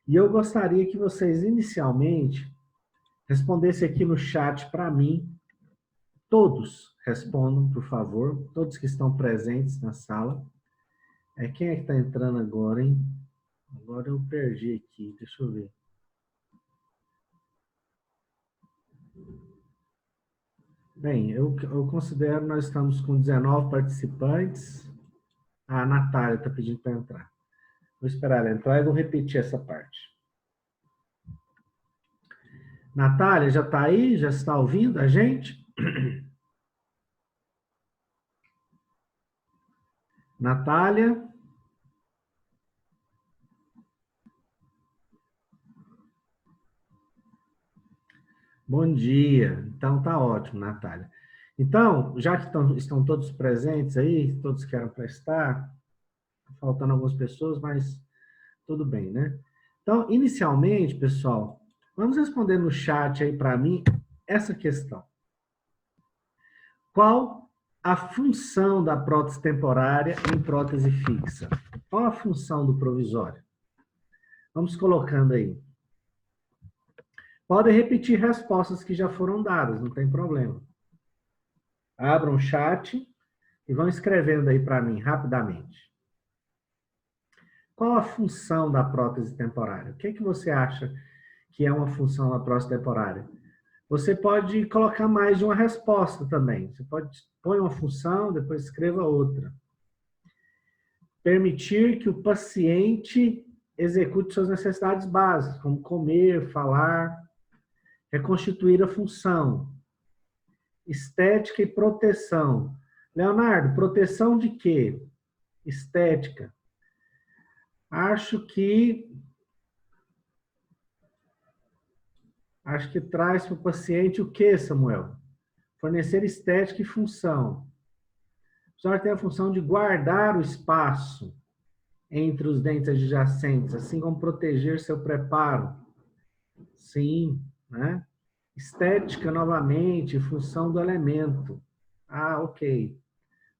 E eu gostaria que vocês, inicialmente, respondessem aqui no chat para mim. Todos respondam, por favor. Todos que estão presentes na sala. Quem é que está entrando agora, hein? Agora eu perdi aqui. Deixa eu ver. Bem, eu considero que nós estamos com 19 participantes. A Natália está pedindo para entrar. Vou esperar ela entrar e vou repetir essa parte. Natália, já está aí? Já está ouvindo a gente? Natália? Bom dia. Então, tá ótimo, Natália. Então, já que estão todos presentes aí, todos querem prestar, faltando algumas pessoas, mas tudo bem, né? Então, inicialmente, pessoal, vamos responder no chat aí para mim essa questão. Qual a função da prótese temporária em prótese fixa? Qual a função do provisório? Vamos colocando aí. Podem repetir respostas que já foram dadas, não tem problema. Abram o chat e vão escrevendo aí para mim, rapidamente. Qual a função da prótese temporária? O que você acha que é uma função da prótese temporária? Você pode colocar mais de uma resposta também. Você pode pôr uma função, depois escreva outra. Permitir que o paciente execute suas necessidades básicas, como comer, falar, reconstituir a função. Estética e proteção. Leonardo, proteção de quê? Estética. Acho que traz para o paciente o quê, Samuel? Fornecer estética e função. O senhor tem a função de guardar o espaço entre os dentes adjacentes, assim como proteger seu preparo. Sim, né? Estética, novamente, função do elemento. Ah, ok.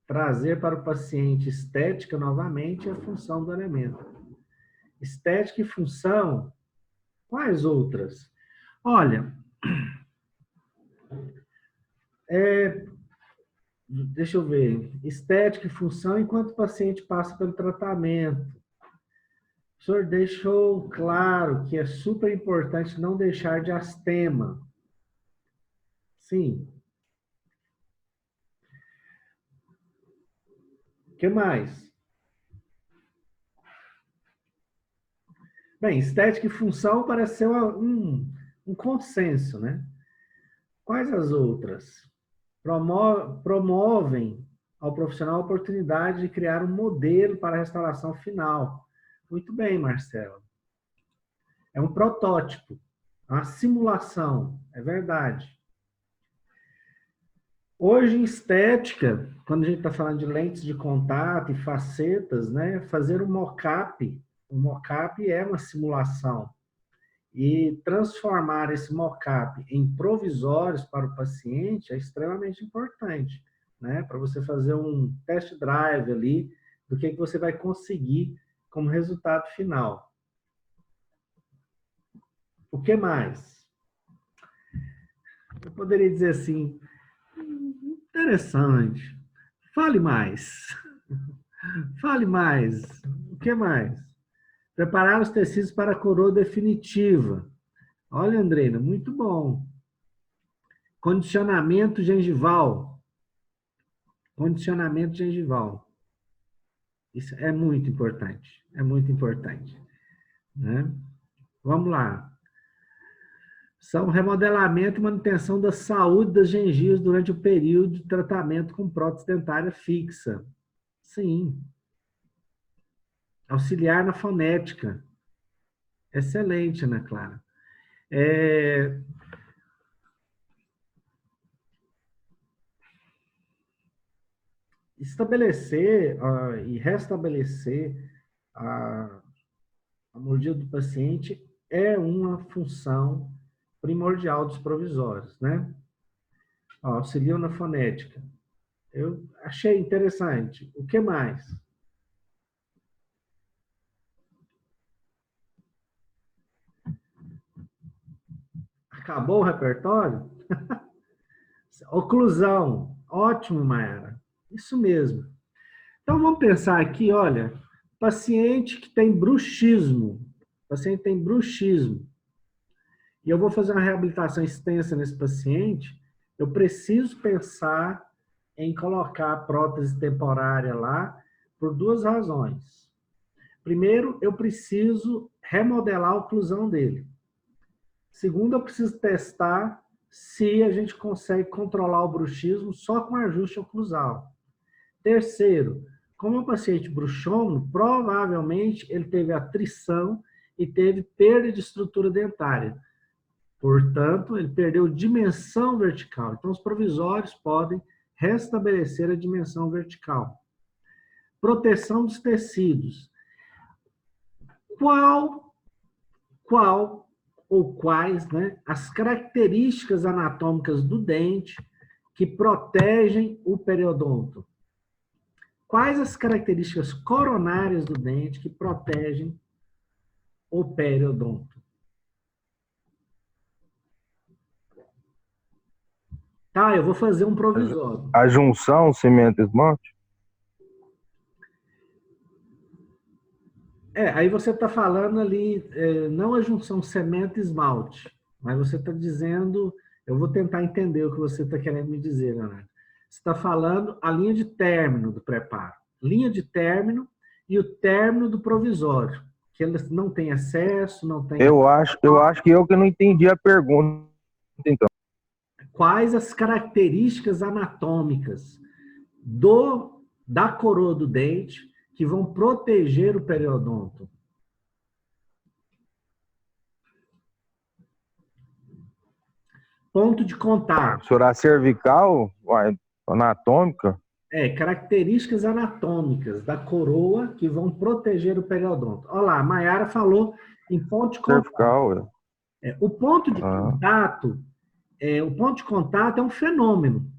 Trazer para o paciente estética, novamente, é a função do elemento. Estética e função, quais outras? Olha, deixa eu ver. Estética e função enquanto o paciente passa pelo tratamento. O senhor deixou claro que é super importante não deixar de astema. Sim. O que mais? Bem, estética e função parece ser um consenso, né? Quais as outras? Promovem ao profissional a oportunidade de criar um modelo para a restauração final. Muito bem, Marcelo. É um protótipo, uma simulação, é verdade. Hoje, em estética, quando a gente está falando de lentes de contato e facetas, né, fazer um mock-up é uma simulação. E transformar esse mock-up em provisórios para o paciente é extremamente importante, né? Para você fazer um test drive ali do que você vai conseguir como resultado final. O que mais? Eu poderia dizer assim, interessante. Fale mais. Fale mais. O que mais? Preparar os tecidos para a coroa definitiva. Olha, Andreina, muito bom. Condicionamento gengival. Condicionamento gengival. Isso é muito importante. É muito importante. Né? Vamos lá. São remodelamento e manutenção da saúde das gengivas durante o período de tratamento com prótese dentária fixa. Sim. Auxiliar na fonética. Excelente, Ana Clara. Estabelecer e restabelecer a mordida do paciente é uma função primordial dos provisórios, né? Auxiliam na fonética. Eu achei interessante. O que mais? Acabou o repertório? Oclusão. Ótimo, Mayara. Isso mesmo. Então, vamos pensar aqui, olha, paciente que tem bruxismo. Paciente tem bruxismo. E eu vou fazer uma reabilitação extensa nesse paciente, eu preciso pensar em colocar a prótese temporária lá por duas razões. Primeiro, eu preciso remodelar a oclusão dele. Segundo, eu preciso testar se a gente consegue controlar o bruxismo só com ajuste oclusal. Terceiro, como é um paciente bruxômono, provavelmente ele teve atrição e teve perda de estrutura dentária. Portanto, ele perdeu dimensão vertical. Então, os provisórios podem restabelecer a dimensão vertical. Proteção dos tecidos. Qual ou quais, né, as características anatômicas do dente que protegem o periodonto? Quais as características coronárias do dente que protegem o periodonto? Tá, eu vou fazer um provisório. A junção cimento-esmalte? Aí você está falando ali, não a junção cimento-esmalte, mas você está dizendo, eu vou tentar entender o que você está querendo me dizer, Leonardo. Você está falando a linha de término do preparo. Linha de término e o término do provisório, que eles não têm acesso, não tem... Eu acho que eu que não entendi a pergunta, então. Quais as características anatômicas da coroa do dente que vão proteger o periodonto? Ponto de contato. Será cervical, anatômica? Características anatômicas da coroa que vão proteger o periodonto. Olha lá, a Mayara falou em ponto de contato. Cervical, O ponto de contato, o ponto de contato é um fenômeno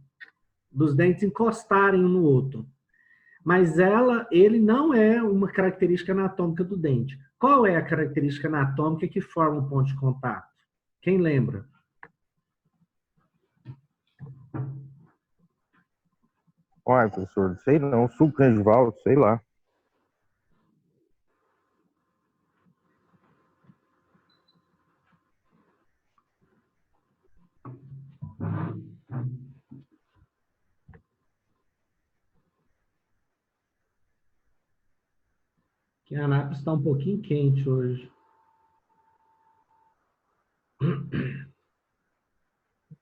dos dentes encostarem um no outro. Mas ele não é uma característica anatômica do dente. Qual é a característica anatômica que forma o ponto de contato? Quem lembra? Uai, professor, sei não, subgengival, sei lá. Que a Anápolis está um pouquinho quente hoje.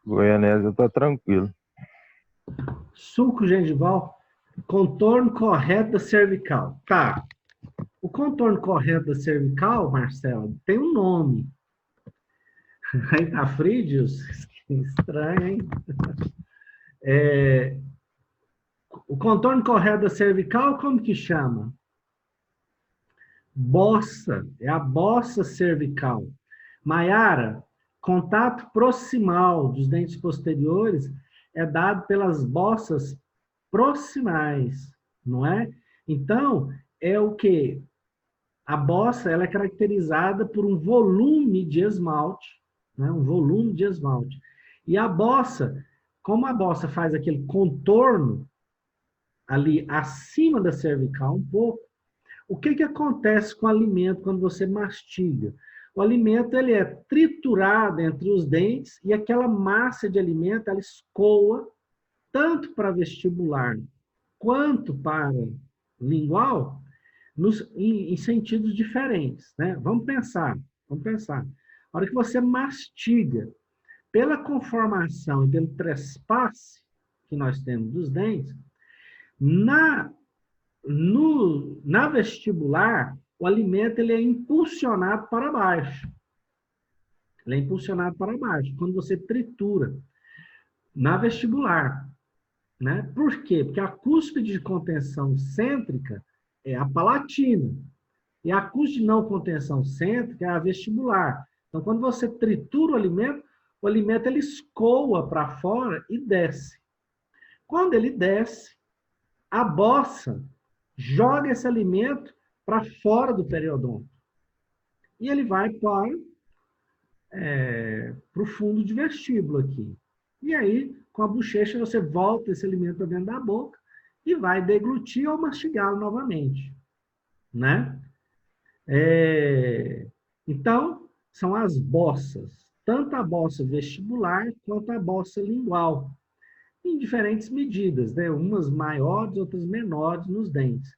Goianésia tá tranquilo. Sulco gengival, contorno correto da cervical. Tá. O contorno correto da cervical, Marcelo, tem um nome. Aí tá Frídeos? Estranho, hein? O contorno correto da cervical, como que chama? Bossa. É a bossa cervical. Maiara, contato proximal dos dentes posteriores é dado pelas bossas proximais, não é? Então, é o quê? A bossa ela é caracterizada por um volume de esmalte, né? Um volume de esmalte. E a bossa, como a bossa faz aquele contorno ali acima da cervical um pouco, o que acontece com o alimento quando você mastiga? O alimento ele é triturado entre os dentes e aquela massa de alimento ela escoa tanto para vestibular quanto para lingual em sentidos diferentes, né? Vamos pensar. A hora que você mastiga, pela conformação e pelo trespasse que nós temos dos dentes, na vestibular, o alimento ele é impulsionado para baixo. Ele é impulsionado para baixo, quando você tritura. Na vestibular. Né? Por quê? Porque a cúspide de contenção cêntrica é a palatina. E a cúspide de não contenção cêntrica é a vestibular. Então, quando você tritura o alimento ele escoa para fora e desce. Quando ele desce, a bossa joga esse alimento para fora do periodonto. E ele vai para para o fundo de vestíbulo aqui. E aí, com a bochecha, você volta esse alimento para dentro da boca e vai deglutir ou mastigá-lo novamente, né? Então, são as bossas, tanto a bossa vestibular quanto a bossa lingual, em diferentes medidas, né? Umas maiores, outras menores nos dentes.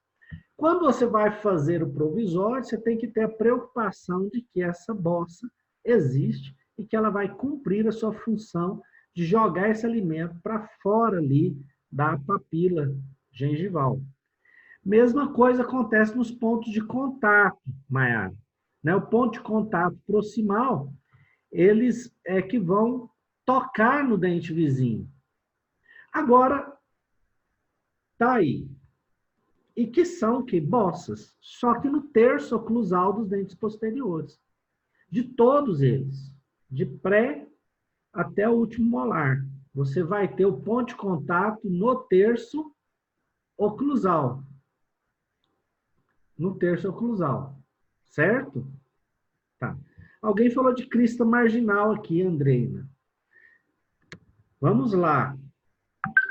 Quando você vai fazer o provisório, você tem que ter a preocupação de que essa bossa existe e que ela vai cumprir a sua função de jogar esse alimento para fora ali da papila gengival. Mesma coisa acontece nos pontos de contato, Maiara. Né? O ponto de contato proximal, eles é que vão tocar no dente vizinho. Agora, tá aí. E que são que bossas, só que no terço oclusal dos dentes posteriores. De todos eles, de pré até o último molar. Você vai ter o ponto de contato no terço oclusal. No terço oclusal. Certo? Tá. Alguém falou de crista marginal aqui, Andreina. Vamos lá.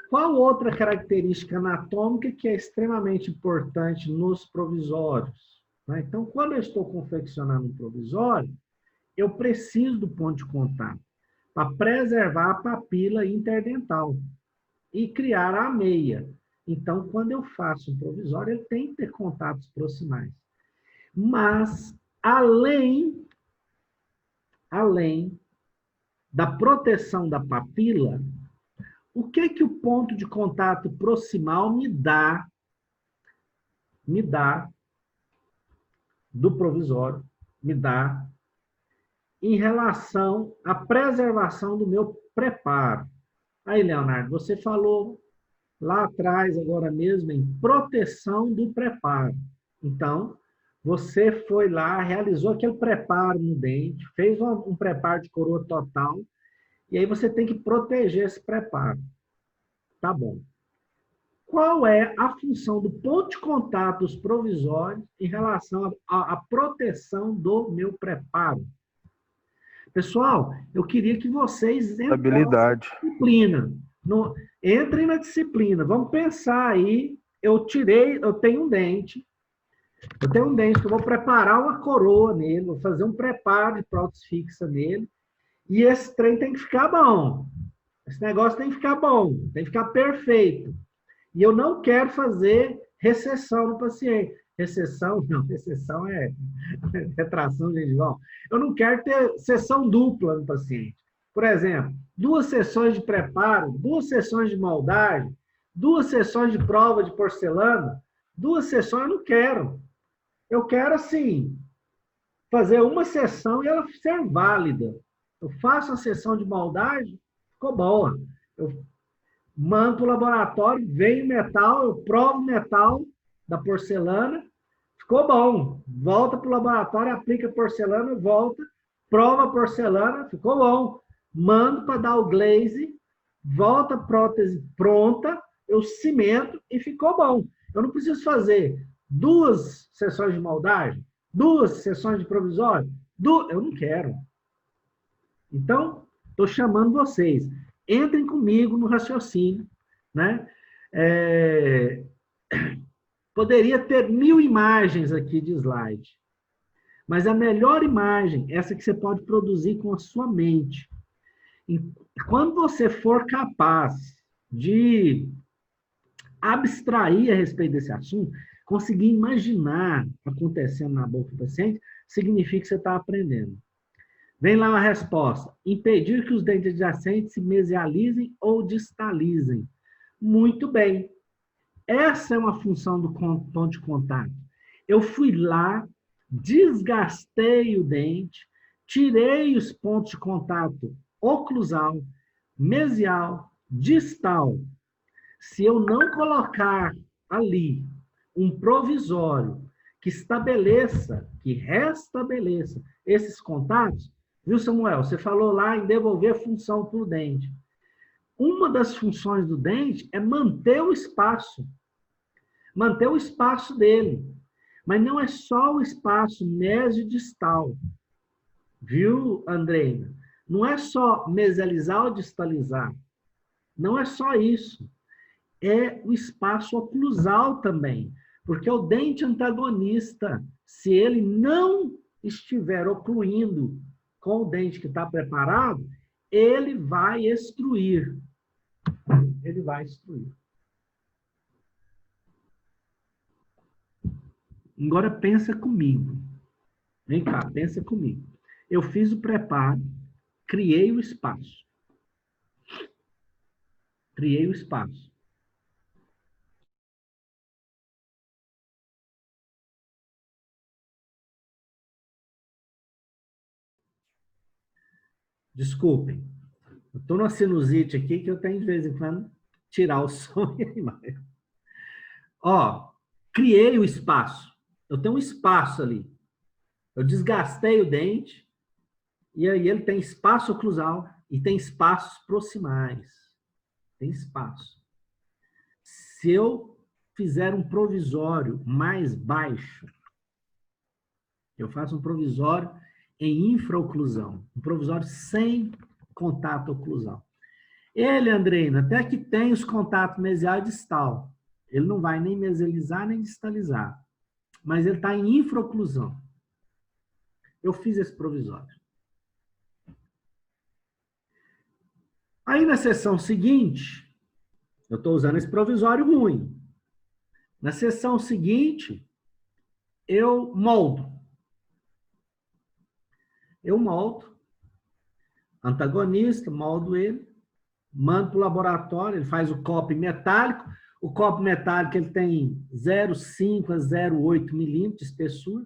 Qual outra característica anatômica que é extremamente importante nos provisórios? Então, quando eu estou confeccionando um provisório, eu preciso do ponto de contato para preservar a papila interdental e criar a ameia. Então, quando eu faço um provisório, ele tem que ter contatos proximais. Mas, além da proteção da papila, o que o ponto de contato proximal me dá do provisório, me dá em relação à preservação do meu preparo? Aí, Leonardo, você falou lá atrás, agora mesmo, em proteção do preparo. Então, você foi lá, realizou aquele preparo no dente, fez um preparo de coroa total, e aí você tem que proteger esse preparo. Tá bom. Qual é a função do ponto de contato dos provisórios em relação à proteção do meu preparo? Pessoal, eu queria que vocês entrassem na disciplina. Entrem na disciplina. Vamos pensar aí. Eu tenho um dente que eu vou preparar uma coroa nele, vou fazer um preparo de prótese fixa nele, e esse trem tem que ficar bom. Esse negócio tem que ficar bom, tem que ficar perfeito. E eu não quero fazer recessão no paciente. Recessão é retração gengival. Eu não quero ter sessão dupla no paciente. Por exemplo, 2 sessões de preparo, 2 sessões de moldagem, 2 sessões de prova de porcelana, 2 sessões eu não quero. Eu quero, assim, fazer uma sessão e ela ser válida. Eu faço a sessão de moldagem, ficou boa. Eu mando para o laboratório, vem o metal, eu provo o metal da porcelana, ficou bom. Volta para o laboratório, aplica a porcelana, volta, prova a porcelana, ficou bom. Mando para dar o glaze, volta a prótese pronta, eu cimento e ficou bom. Eu não preciso fazer 2 sessões de moldagem, 2 sessões de provisório, eu não quero. Então, estou chamando vocês. Entrem comigo no raciocínio, né? Poderia ter 1000 imagens aqui de slide, mas a melhor imagem é essa que você pode produzir com a sua mente. E quando você for capaz de abstrair a respeito desse assunto, conseguir imaginar acontecendo na boca do paciente, significa que você está aprendendo. Vem lá a resposta. Impedir que os dentes adjacentes se mesializem ou distalizem. Muito bem. Essa é uma função do ponto de contato. Eu fui lá, desgastei o dente, tirei os pontos de contato oclusal, mesial, distal. Se eu não colocar ali um provisório que restabeleça esses contatos, viu, Samuel? Você falou lá em devolver função para o dente. Uma das funções do dente é manter o espaço dele. Mas não é só o espaço mesio-distal. Viu, Andreina? Não é só mesializar ou distalizar. Não é só isso. É o espaço oclusal também. Porque o dente antagonista, se ele não estiver ocluindo com o dente que está preparado, ele vai extruir. Ele vai extruir. Agora pensa comigo. Vem cá, pensa comigo. Eu fiz o preparo, criei o espaço. Criei o espaço. Desculpem. Eu estou numa sinusite aqui que eu tenho de vez em quando tirar o som e a imagem. Ó, criei o espaço. Eu tenho um espaço ali. Eu desgastei o dente e aí ele tem espaço oclusal e tem espaços proximais. Tem espaço. Se eu fizer um provisório mais baixo, eu faço um provisório em infraoclusão, um provisório sem contato oclusal. Ele, Andreina, até que tem os contatos mesial e distal. Ele não vai nem mesializar nem distalizar. Mas ele está em infraoclusão. Eu fiz esse provisório. Aí, na sessão seguinte, eu estou usando esse provisório ruim. Na sessão seguinte, eu moldo. Eu moldo. Antagonista, moldo ele. Mando para o laboratório, ele faz o copo metálico. O copo metálico ele tem 0,5 a 0,8 milímetros de espessura.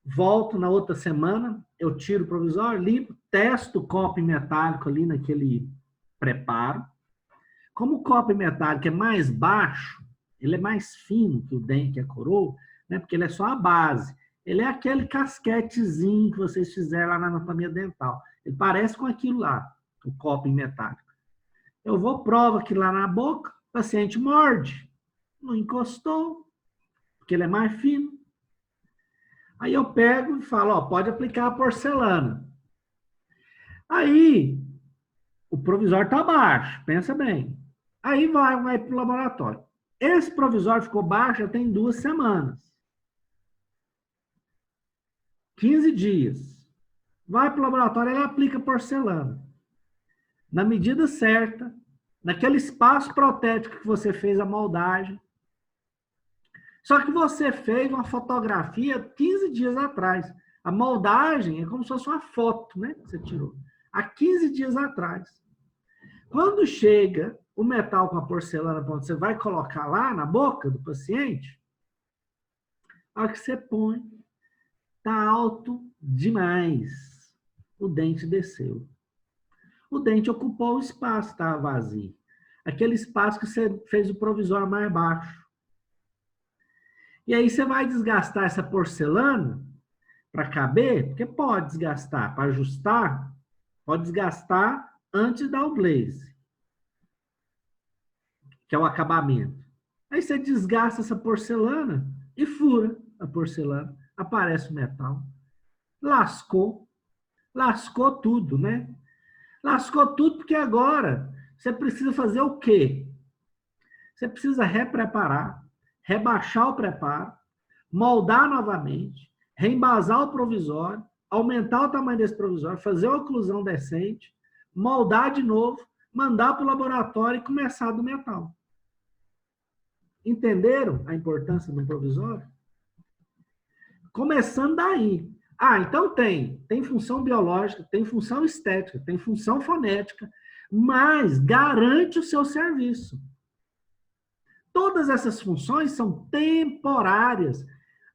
Volto na outra semana, eu tiro o provisório, limpo, testo o copo metálico ali naquele preparo. Como o copo metálico é mais baixo, ele é mais fino que o dente, que a coroa, né? Porque ele é só a base. Ele é aquele casquetezinho que vocês fizeram lá na anatomia dental. Ele parece com aquilo lá, o copo metálico. Eu vou, provo aquilo lá na boca, o paciente morde. Não encostou, porque ele é mais fino. Aí eu pego e falo, ó, pode aplicar a porcelana. Aí, o provisório está baixo, pensa bem. Aí vai para o laboratório. Esse provisório ficou baixo já tem 2 semanas. 15 dias. Vai para o laboratório, ele aplica porcelana. Na medida certa, naquele espaço protético que você fez a moldagem. Só que você fez uma fotografia 15 dias atrás. A moldagem é como se fosse uma foto, né? Que você tirou. Há 15 dias atrás. Quando chega o metal com a porcelana, você vai colocar lá na boca do paciente, a hora que você põe, está alto demais. O dente desceu. O dente ocupou o espaço, estava vazio. Aquele espaço que você fez o provisório mais baixo. E aí você vai desgastar essa porcelana para caber, porque pode desgastar, para ajustar, pode desgastar antes de dar o glaze, que é o acabamento. Aí você desgasta essa porcelana e fura a porcelana, aparece o metal. Lascou tudo, né? Lascou tudo porque agora você precisa fazer o quê? Você precisa repreparar, rebaixar o preparo, moldar novamente, reembasar o provisório, aumentar o tamanho desse provisório, fazer uma oclusão decente, moldar de novo, mandar para o laboratório e começar do metal. Entenderam a importância do provisório? Começando daí. Ah, então tem função biológica, tem função estética, tem função fonética, mas garante o seu serviço. Todas essas funções são temporárias.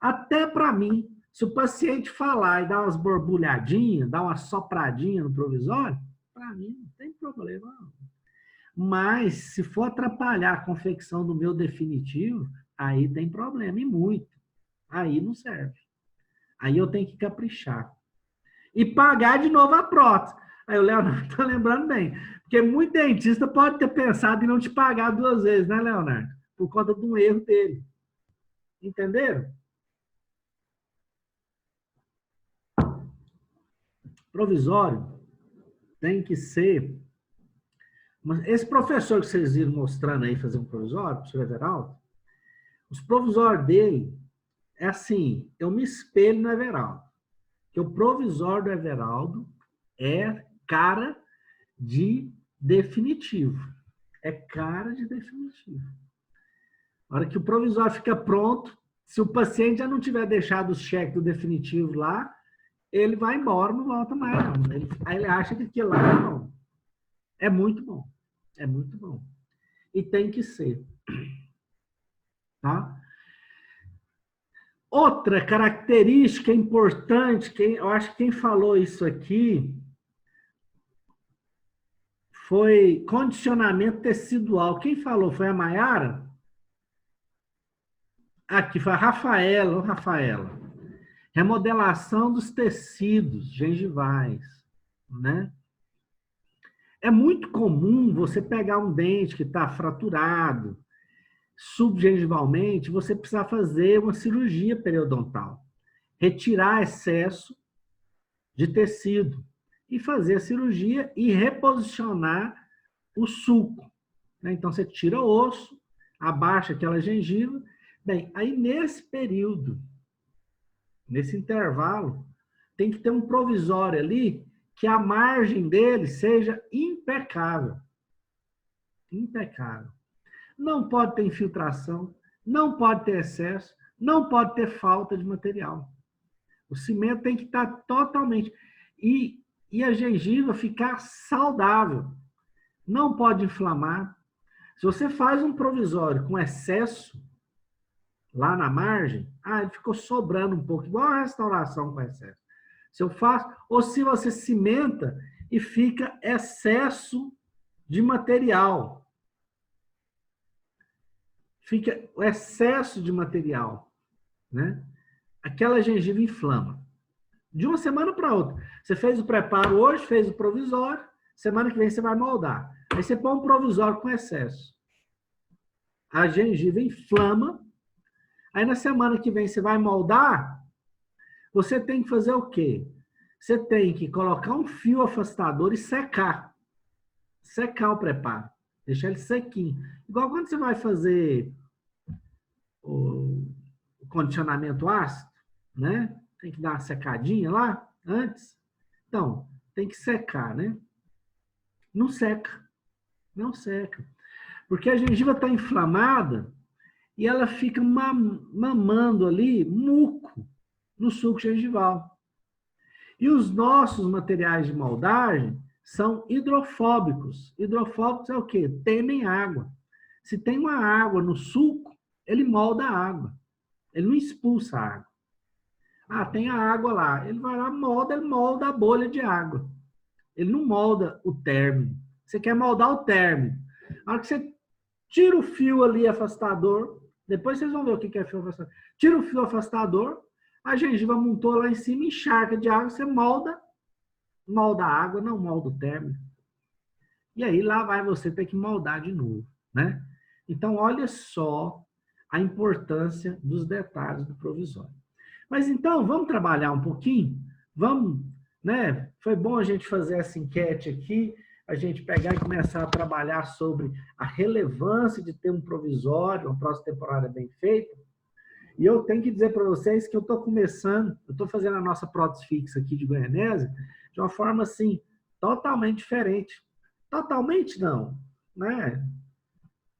Até para mim, se o paciente falar e dar umas borbulhadinhas, dar uma sopradinha no provisório, para mim não tem problema não. Mas se for atrapalhar a confecção do meu definitivo, aí tem problema, e muito. Aí não serve. Aí eu tenho que caprichar. E pagar de novo a prótese. Aí o Leonardo está lembrando bem. Porque muito dentista pode ter pensado em não te pagar 2 vezes, né, Leonardo? Por conta de um erro dele. Entenderam? Provisório tem que ser... Esse professor que vocês viram mostrando aí fazer um provisório, o professor Everaldo, os provisórios dele é assim, eu me espelho no Everaldo. Que o provisório do Everaldo é cara de definitivo. É cara de definitivo. Na hora que o provisório fica pronto, se o paciente já não tiver deixado o cheque do definitivo lá, ele vai embora, não volta mais. Não. Aí ele acha que aquilo lá é bom. É muito bom. É muito bom. E tem que ser. Tá? Outra característica importante, eu acho que quem falou isso aqui foi condicionamento tecidual. Quem falou? Foi a Maiara? Aqui foi a Rafaela. Rafaela. Remodelação dos tecidos gengivais, né? É muito comum você pegar um dente que está fraturado, subgengivalmente, você precisar fazer uma cirurgia periodontal. Retirar excesso de tecido e fazer a cirurgia e reposicionar o sulco. Então, você tira o osso, abaixa aquela gengiva. Bem, aí nesse período, nesse intervalo, tem que ter um provisório ali que a margem dele seja impecável. Impecável. Não pode ter infiltração, não pode ter excesso, não pode ter falta de material. O cimento tem que estar totalmente... E a gengiva ficar saudável. Não pode inflamar. Se você faz um provisório com excesso lá na margem, ele ficou sobrando um pouco, igual a restauração com excesso. Se eu faço, ou se você cimenta e fica excesso de material. Fica o excesso de material, né? Aquela gengiva inflama. De uma semana para outra. Você fez o preparo hoje, fez o provisório, semana que vem você vai moldar. Aí você põe um provisório com excesso. A gengiva inflama. Aí na semana que vem você vai moldar, você tem que fazer o quê? Você tem que colocar um fio afastador e secar. Secar o preparo. Deixar ele sequinho. Igual quando você vai fazer o condicionamento ácido, né? Tem que dar uma secadinha lá antes. Então, tem que secar, né? Não seca. Não seca. Porque a gengiva está inflamada e ela fica mamando ali muco no suco gengival. E os nossos materiais de moldagem são hidrofóbicos. Hidrofóbicos é o quê? Temem água. Se tem uma água no suco, ele molda a água. Ele não expulsa a água. Tem a água lá. Ele vai lá, ele molda a bolha de água. Ele não molda o término. Você quer moldar o término. Na hora que você tira o fio ali afastador, depois vocês vão ver o que é fio afastador. Tira o fio afastador, a gengiva montou lá em cima, encharca de água, você molda a água, não molda o término. E aí lá vai você ter que moldar de novo, né? Então, olha só a importância dos detalhes do provisório. Mas então, vamos trabalhar um pouquinho? Vamos, né? Foi bom a gente fazer essa enquete aqui, a gente pegar e começar a trabalhar sobre a relevância de ter um provisório, uma próxima temporada bem feita. E eu tenho que dizer para vocês que eu estou começando, eu estou fazendo a nossa prótese fixa aqui de Goianésia de uma forma, assim, totalmente diferente. Totalmente não, né?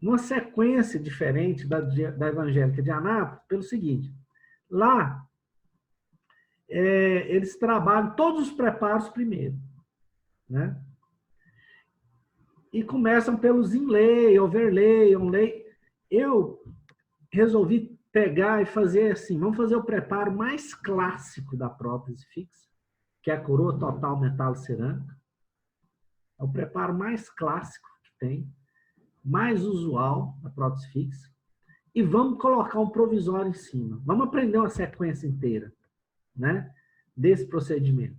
Uma sequência diferente da Evangélica de Anápolis, pelo seguinte, lá eles trabalham todos os preparos primeiro, né? E começam pelos inlay, overlay, onlay. Eu resolvi pegar e fazer assim, vamos fazer o preparo mais clássico da prótese fixa, que é a coroa total metal cerâmica. É o preparo mais clássico que tem, mais usual da prótese fixa. E vamos colocar um provisório em cima. Vamos aprender uma sequência inteira, né, desse procedimento.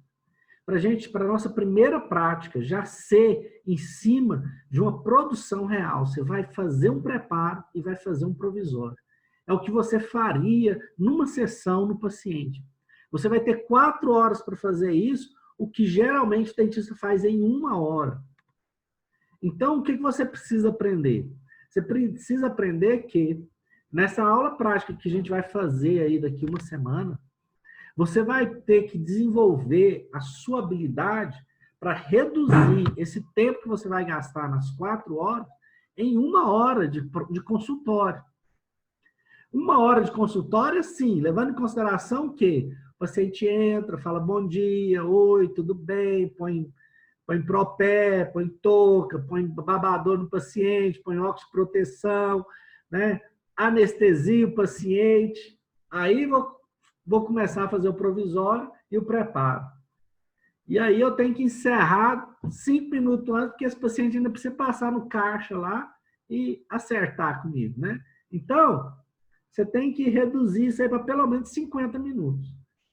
Para a nossa primeira prática, já ser em cima de uma produção real. Você vai fazer um preparo e vai fazer um provisório. É o que você faria numa sessão no paciente. Você vai ter 4 horas para fazer isso, o que geralmente o dentista faz em 1 hora. Então, o que você precisa aprender? Você precisa aprender que, nessa aula prática que a gente vai fazer aí daqui 1 semana, você vai ter que desenvolver a sua habilidade para reduzir esse tempo que você vai gastar nas 4 horas em 1 hora de consultório. 1 hora de consultório, sim, levando em consideração que o paciente entra, fala bom dia, oi, tudo bem, põe propé, põe touca, põe babador no paciente, põe óculos de proteção, né? Anestesia o paciente. Aí vou começar a fazer o provisório e o preparo. E aí eu tenho que encerrar 5 minutos antes, porque esse paciente ainda precisa passar no caixa lá e acertar comigo, né? Então, você tem que reduzir isso aí para pelo menos 50 minutos.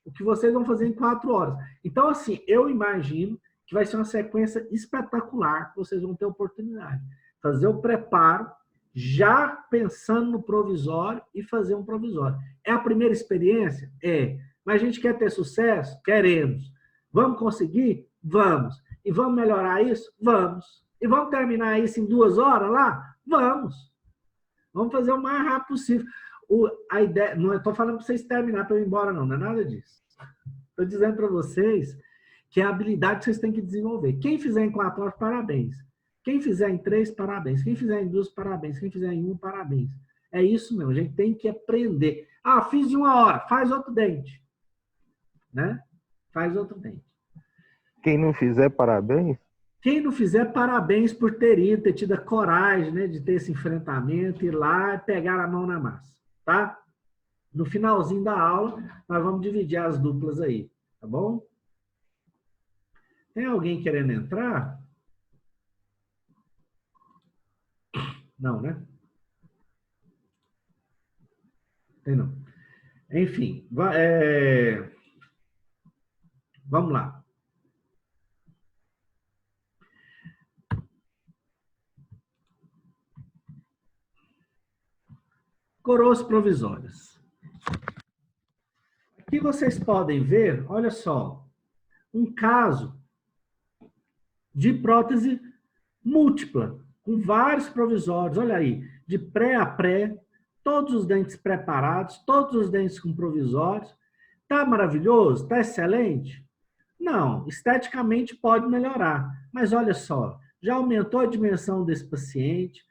O que vocês vão fazer em 4 horas. Então, assim, eu imagino que vai ser uma sequência espetacular que vocês vão ter oportunidade. Fazer o preparo, já pensando no provisório e fazer um provisório. É a primeira experiência? É. Mas a gente quer ter sucesso? Queremos. Vamos conseguir? Vamos. E vamos melhorar isso? Vamos. E vamos terminar isso em 2 horas lá? Vamos. Vamos fazer o mais rápido possível. A ideia, não estou falando para vocês terminar para eu ir embora, não é nada disso. Estou dizendo para vocês que é a habilidade que vocês têm que desenvolver. Quem fizer em 4 horas, parabéns. Quem fizer em 3, parabéns. Quem fizer em 2, parabéns. Quem fizer em 1, parabéns. É isso mesmo, a gente tem que aprender. Ah, fiz em 1 hora, faz outro dente. Né? Faz outro dente. Quem não fizer, parabéns? Quem não fizer, parabéns por ter tido a coragem, né, de ter esse enfrentamento, ir lá e pegar a mão na massa. Tá? No finalzinho da aula, nós vamos dividir as duplas aí. Tá bom? Tem alguém querendo entrar? Não, né? Tem não. Enfim, vamos lá. Coroas provisórias. Aqui vocês podem ver, olha só, um caso de prótese múltipla, com vários provisórios, olha aí, de pré a pré, todos os dentes preparados, todos os dentes com provisórios. Tá maravilhoso? Tá excelente? Não, esteticamente pode melhorar, mas olha só, já aumentou a dimensão desse paciente,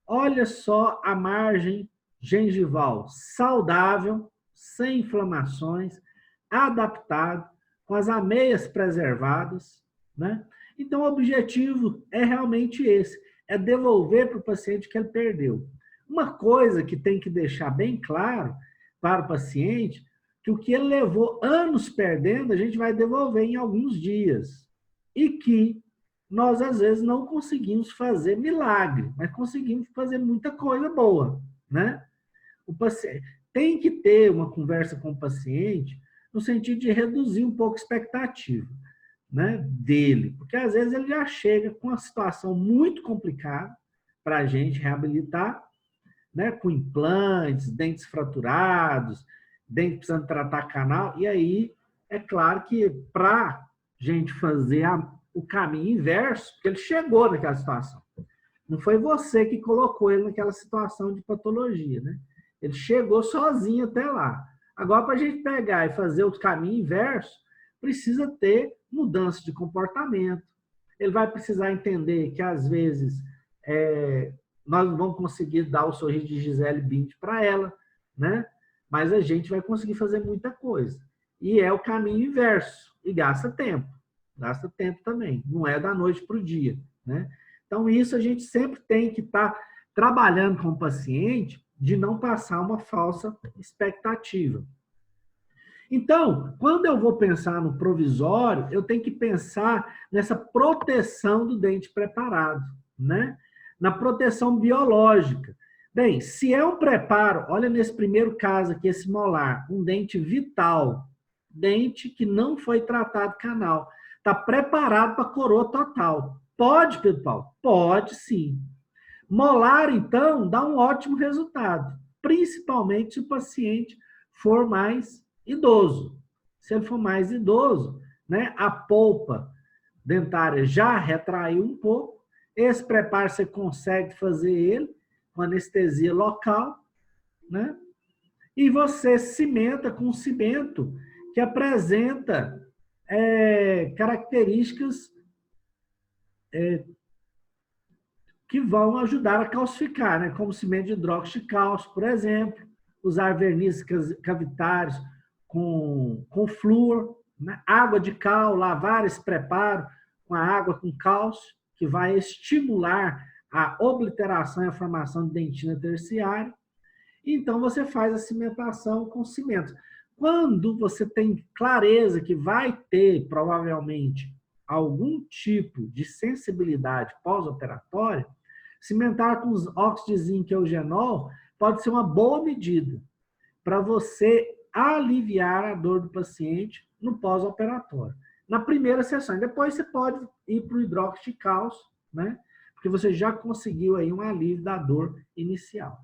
olha só a margem gengival saudável, sem inflamações, adaptado, com as ameias preservadas, né? Então, o objetivo é realmente esse, é devolver para o paciente que ele perdeu. Uma coisa que tem que deixar bem claro para o paciente, que o que ele levou anos perdendo, a gente vai devolver em alguns dias. E que nós, às vezes, não conseguimos fazer milagre, mas conseguimos fazer muita coisa boa, né? O paciente tem que ter uma conversa com o paciente no sentido de reduzir um pouco a expectativa, né, dele, porque às vezes ele já chega com uma situação muito complicada para a gente reabilitar, né, com implantes, dentes fraturados, dentes precisando tratar canal, e aí é claro que para a gente fazer o caminho inverso, porque ele chegou naquela situação, não foi você que colocou ele naquela situação de patologia, né? Ele chegou sozinho até lá. Agora, para a gente pegar e fazer o caminho inverso, precisa ter mudança de comportamento. Ele vai precisar entender que, às vezes, nós não vamos conseguir dar o sorriso de Gisele Bündchen para ela, né? Mas a gente vai conseguir fazer muita coisa. E é o caminho inverso. E gasta tempo. Gasta tempo também. Não é da noite para o dia, né? Então, isso a gente sempre tem que estar trabalhando com o paciente de não passar uma falsa expectativa. Então, quando eu vou pensar no provisório, eu tenho que pensar nessa proteção do dente preparado, né? Na proteção biológica. Bem, se é um preparo, olha nesse primeiro caso aqui, esse molar, um dente vital, dente que não foi tratado canal, está preparado para coroa total. Pode, Pedro Paulo? Pode, sim. Molar, então, dá um ótimo resultado, principalmente se o paciente for mais idoso. Se ele for mais idoso, né? A polpa dentária já retraiu um pouco. Esse preparo você consegue fazer ele com anestesia local, né? E você cimenta com cimento que apresenta características que vão ajudar a calcificar, né? Como cimento de hidróxido de cálcio, por exemplo, usar vernizes cavitários com flúor, né? Água de cal, lavar esse preparo com a água com cálcio, que vai estimular a obliteração e a formação de dentina terciária. Então, você faz a cimentação com cimento. Quando você tem clareza que vai ter, provavelmente, algum tipo de sensibilidade pós-operatória, cimentar com os óxidos de zinco e eugenol pode ser uma boa medida para você aliviar a dor do paciente no pós-operatório. Na primeira sessão. Depois você pode ir para o hidróxido de cálcio, né? Porque você já conseguiu aí um alívio da dor inicial.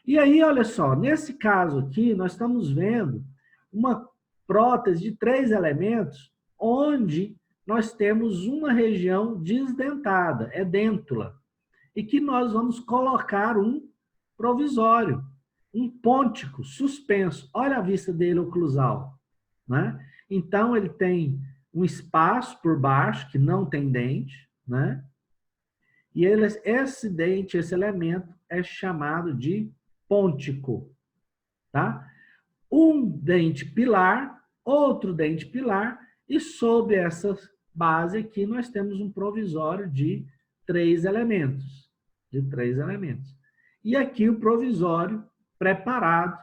E aí, olha só, nesse caso aqui, nós estamos vendo uma prótese de 3 elementos, onde nós temos uma região desdentada, é dêntula, e que nós vamos colocar um provisório, um pôntico suspenso. Olha a vista dele oclusal, né? Então, ele tem um espaço por baixo, que não tem dente, né? E esse dente, esse elemento, é chamado de pôntico, tá? Um dente pilar, outro dente pilar, e sobre essa base aqui nós temos um provisório de 3 elementos. E aqui o provisório preparado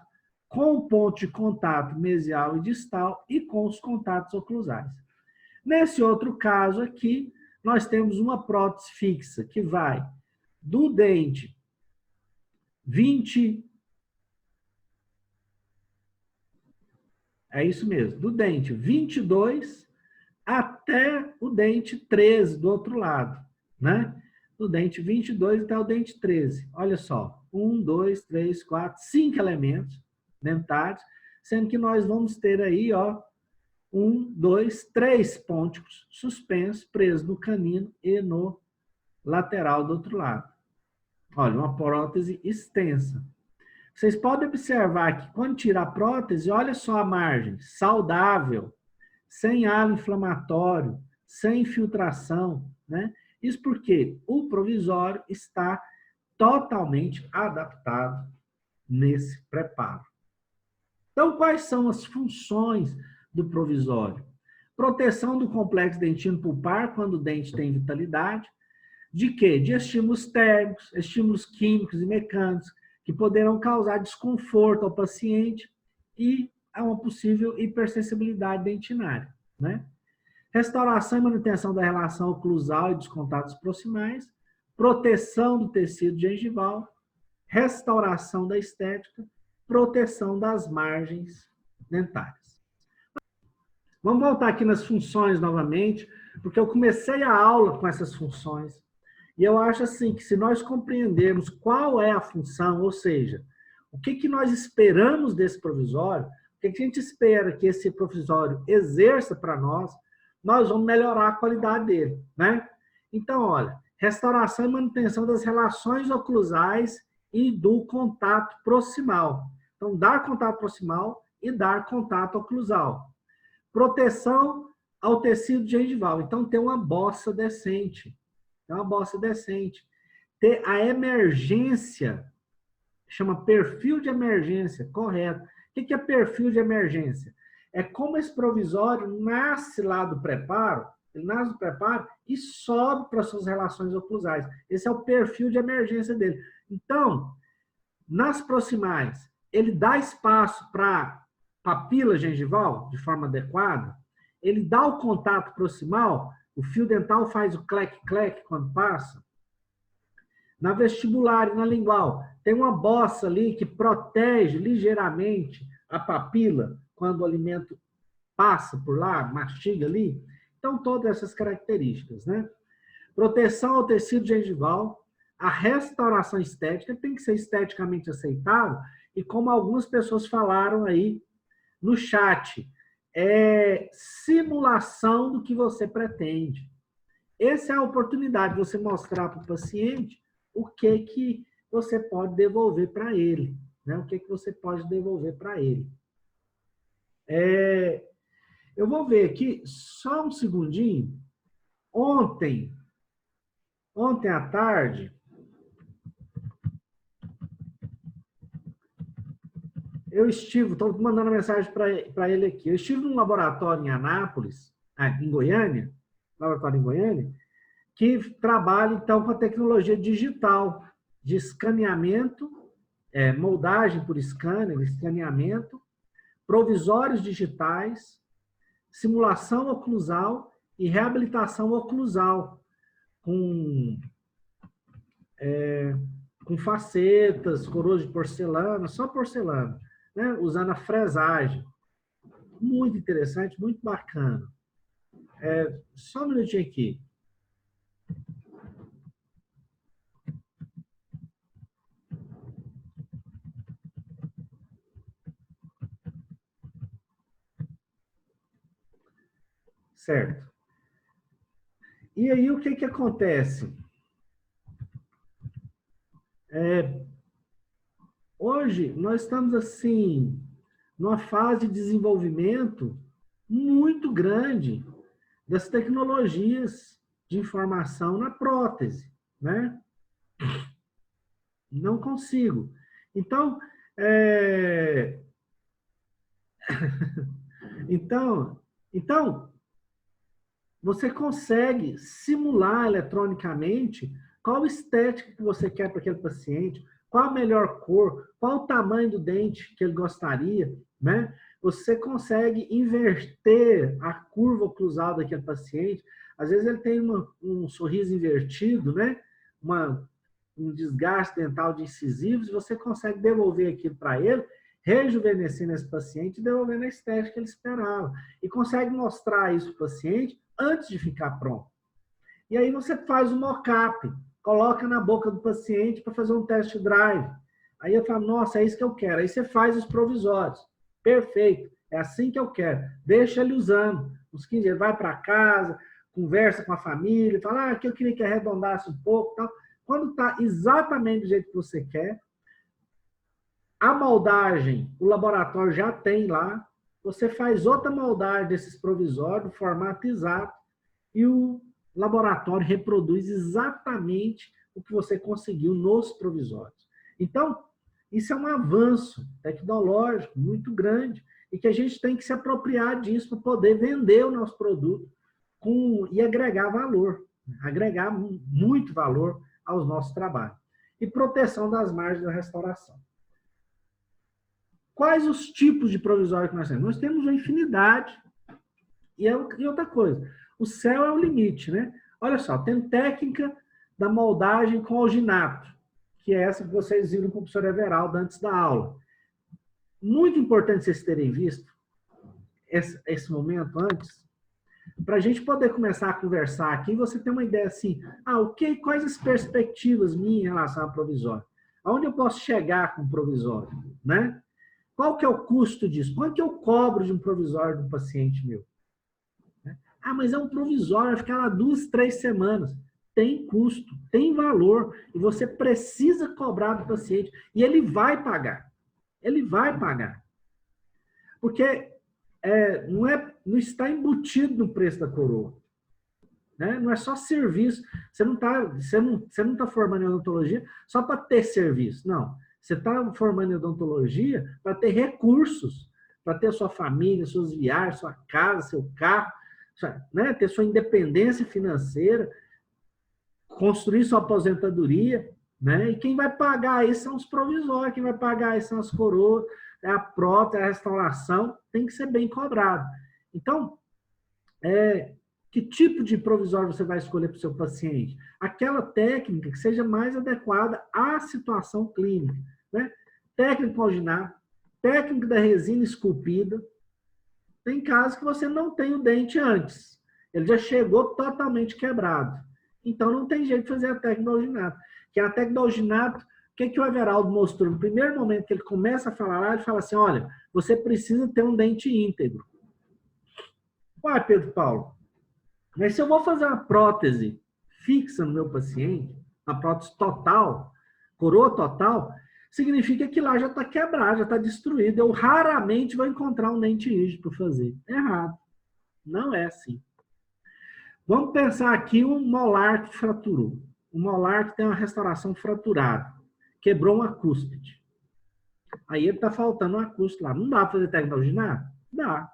com o ponto de contato mesial e distal e com os contatos oclusais. Nesse outro caso aqui, nós temos uma prótese fixa que vai do dente 20... É isso mesmo, do dente 22 até o dente 13 do outro lado, né? Do dente 22 até o dente 13. Olha só, 1, 2, 3, 4, 5 elementos dentários, sendo que nós vamos ter aí, ó, 1, 2, 3 pônticos suspensos, presos no canino e no lateral do outro lado. Olha, uma prótese extensa. Vocês podem observar que quando tira a prótese, olha só a margem, saudável, sem halo inflamatório, sem infiltração, né? Isso porque o provisório está totalmente adaptado nesse preparo. Então, quais são as funções do provisório? Proteção do complexo dentino pulpar quando o dente tem vitalidade. De quê? De estímulos térmicos, estímulos químicos e mecânicos, que poderão causar desconforto ao paciente e a uma possível hipersensibilidade dentinária, né? Restauração e manutenção da relação oclusal e dos contatos proximais, proteção do tecido gengival, restauração da estética, proteção das margens dentárias. Vamos voltar aqui nas funções novamente, porque eu comecei a aula com essas funções. E eu acho assim que se nós compreendermos qual é a função, ou seja, o que nós esperamos desse provisório, o que a gente espera que esse provisório exerça para nós vamos melhorar a qualidade dele, né? Então, olha, restauração e manutenção das relações oclusais e do contato proximal. Então, dar contato proximal e dar contato oclusal. Proteção ao tecido gengival. Então, ter uma bossa decente. Ter a emergência, chama perfil de emergência, correto. O que é perfil de emergência? É como esse provisório nasce lá do preparo, ele nasce do preparo e sobe para suas relações oclusais. Esse é o perfil de emergência dele. Então, nas proximais, ele dá espaço para papila gengival de forma adequada, ele dá o contato proximal, o fio dental faz o clec-clec quando passa. Na vestibular e na lingual, tem uma bossa ali que protege ligeiramente a papila quando o alimento passa por lá, mastiga ali. Então, todas essas características, né? Proteção ao tecido gengival, a restauração estética tem que ser esteticamente aceitável, e como algumas pessoas falaram aí no chat, simulação do que você pretende. Essa é a oportunidade de você mostrar para o paciente o que você pode devolver para ele, né? O que você pode devolver para ele. Eu vou ver aqui, só um segundinho. Ontem à tarde, eu estive, estou mandando mensagem para ele aqui, eu estive num laboratório em Anápolis, em Goiânia, laboratório em Goiânia, que trabalha, então, com a tecnologia digital, de escaneamento, moldagem por scanner, escaneamento, provisórios digitais, simulação oclusal e reabilitação oclusal, com facetas, coroas de porcelana, só porcelana, né? Usando a fresagem. Muito interessante, muito bacana. Só um minutinho aqui. Certo. E aí, o que acontece? Hoje, nós estamos, assim, numa fase de desenvolvimento muito grande das tecnologias de informação na prótese, né? Não consigo. Então, então, você consegue simular eletronicamente qual estética que você quer para aquele paciente, qual a melhor cor, qual o tamanho do dente que ele gostaria, né? Você consegue inverter a curva oclusal daquele paciente. Às vezes ele tem um sorriso invertido, né? Um desgaste dental de incisivos, e você consegue devolver aquilo para ele, rejuvenescendo esse paciente e devolvendo a estética que ele esperava. E consegue mostrar isso para o paciente antes de ficar pronto. E aí você faz o mock-up, coloca na boca do paciente para fazer um test drive. Aí eu falo, nossa, é isso que eu quero. Aí você faz os provisórios. Perfeito, é assim que eu quero. Deixa ele usando. Uns 15 dias, vai para casa, conversa com a família, fala, que eu queria que arredondasse um pouco, tal. Quando está exatamente do jeito que você quer, a moldagem, o laboratório já tem lá, você faz outra moldagem desses provisórios, formato exato, e o laboratório reproduz exatamente o que você conseguiu nos provisórios. Então, isso é um avanço tecnológico muito grande e que a gente tem que se apropriar disso para poder vender o nosso produto e agregar valor, agregar muito valor aos nossos trabalhos. E proteção das margens da restauração. Quais os tipos de provisório que nós temos? Nós temos uma infinidade. E outra coisa, o céu é o limite, né? Olha só, tem técnica da moldagem com alginato, que é essa que vocês viram com o professor Everaldo antes da aula. Muito importante vocês terem visto esse momento antes, para a gente poder começar a conversar aqui, você tem uma ideia assim, quais as perspectivas minhas em relação ao provisório? Aonde eu posso chegar com o provisório, né? Qual que é o custo disso? Quanto que eu cobro de um provisório de um paciente meu? Mas é um provisório, vai ficar lá 2, 3 semanas. Tem custo, tem valor, e você precisa cobrar do paciente, e ele vai pagar. Ele vai pagar. Porque não está embutido no preço da coroa. Né? Não é só serviço. Você não está formando em odontologia só para ter serviço. Não. Você está formando em odontologia para ter recursos, para ter sua família, suas viagens, sua casa, seu carro, né? Ter sua independência financeira, construir sua aposentadoria. Né? E quem vai pagar isso são os provisórios, quem vai pagar isso são as coroas, a prótese, a restauração, tem que ser bem cobrado. Então, que tipo de provisório você vai escolher para o seu paciente? Aquela técnica que seja mais adequada à situação clínica. Né? Técnica com alginato, técnica da resina esculpida. Tem casos que você não tem o dente antes. Ele já chegou totalmente quebrado. Então, não tem jeito de fazer a técnica do alginato. Que a técnica do alginato, o que o Everaldo mostrou? No primeiro momento que ele começa a falar lá, ele fala assim, olha, você precisa ter um dente íntegro. Uai, Pedro Paulo, mas se eu vou fazer uma prótese fixa no meu paciente, uma prótese total, coroa total, significa que lá já está quebrado, já está destruído. Eu raramente vou encontrar um dente rígido para fazer. Errado. Não é assim. Vamos pensar aqui um molar que fraturou. Um molar que tem uma restauração fraturada. Quebrou uma cúspide. Aí ele está faltando uma cúspide lá. Não dá para fazer técnica alginata? Dá.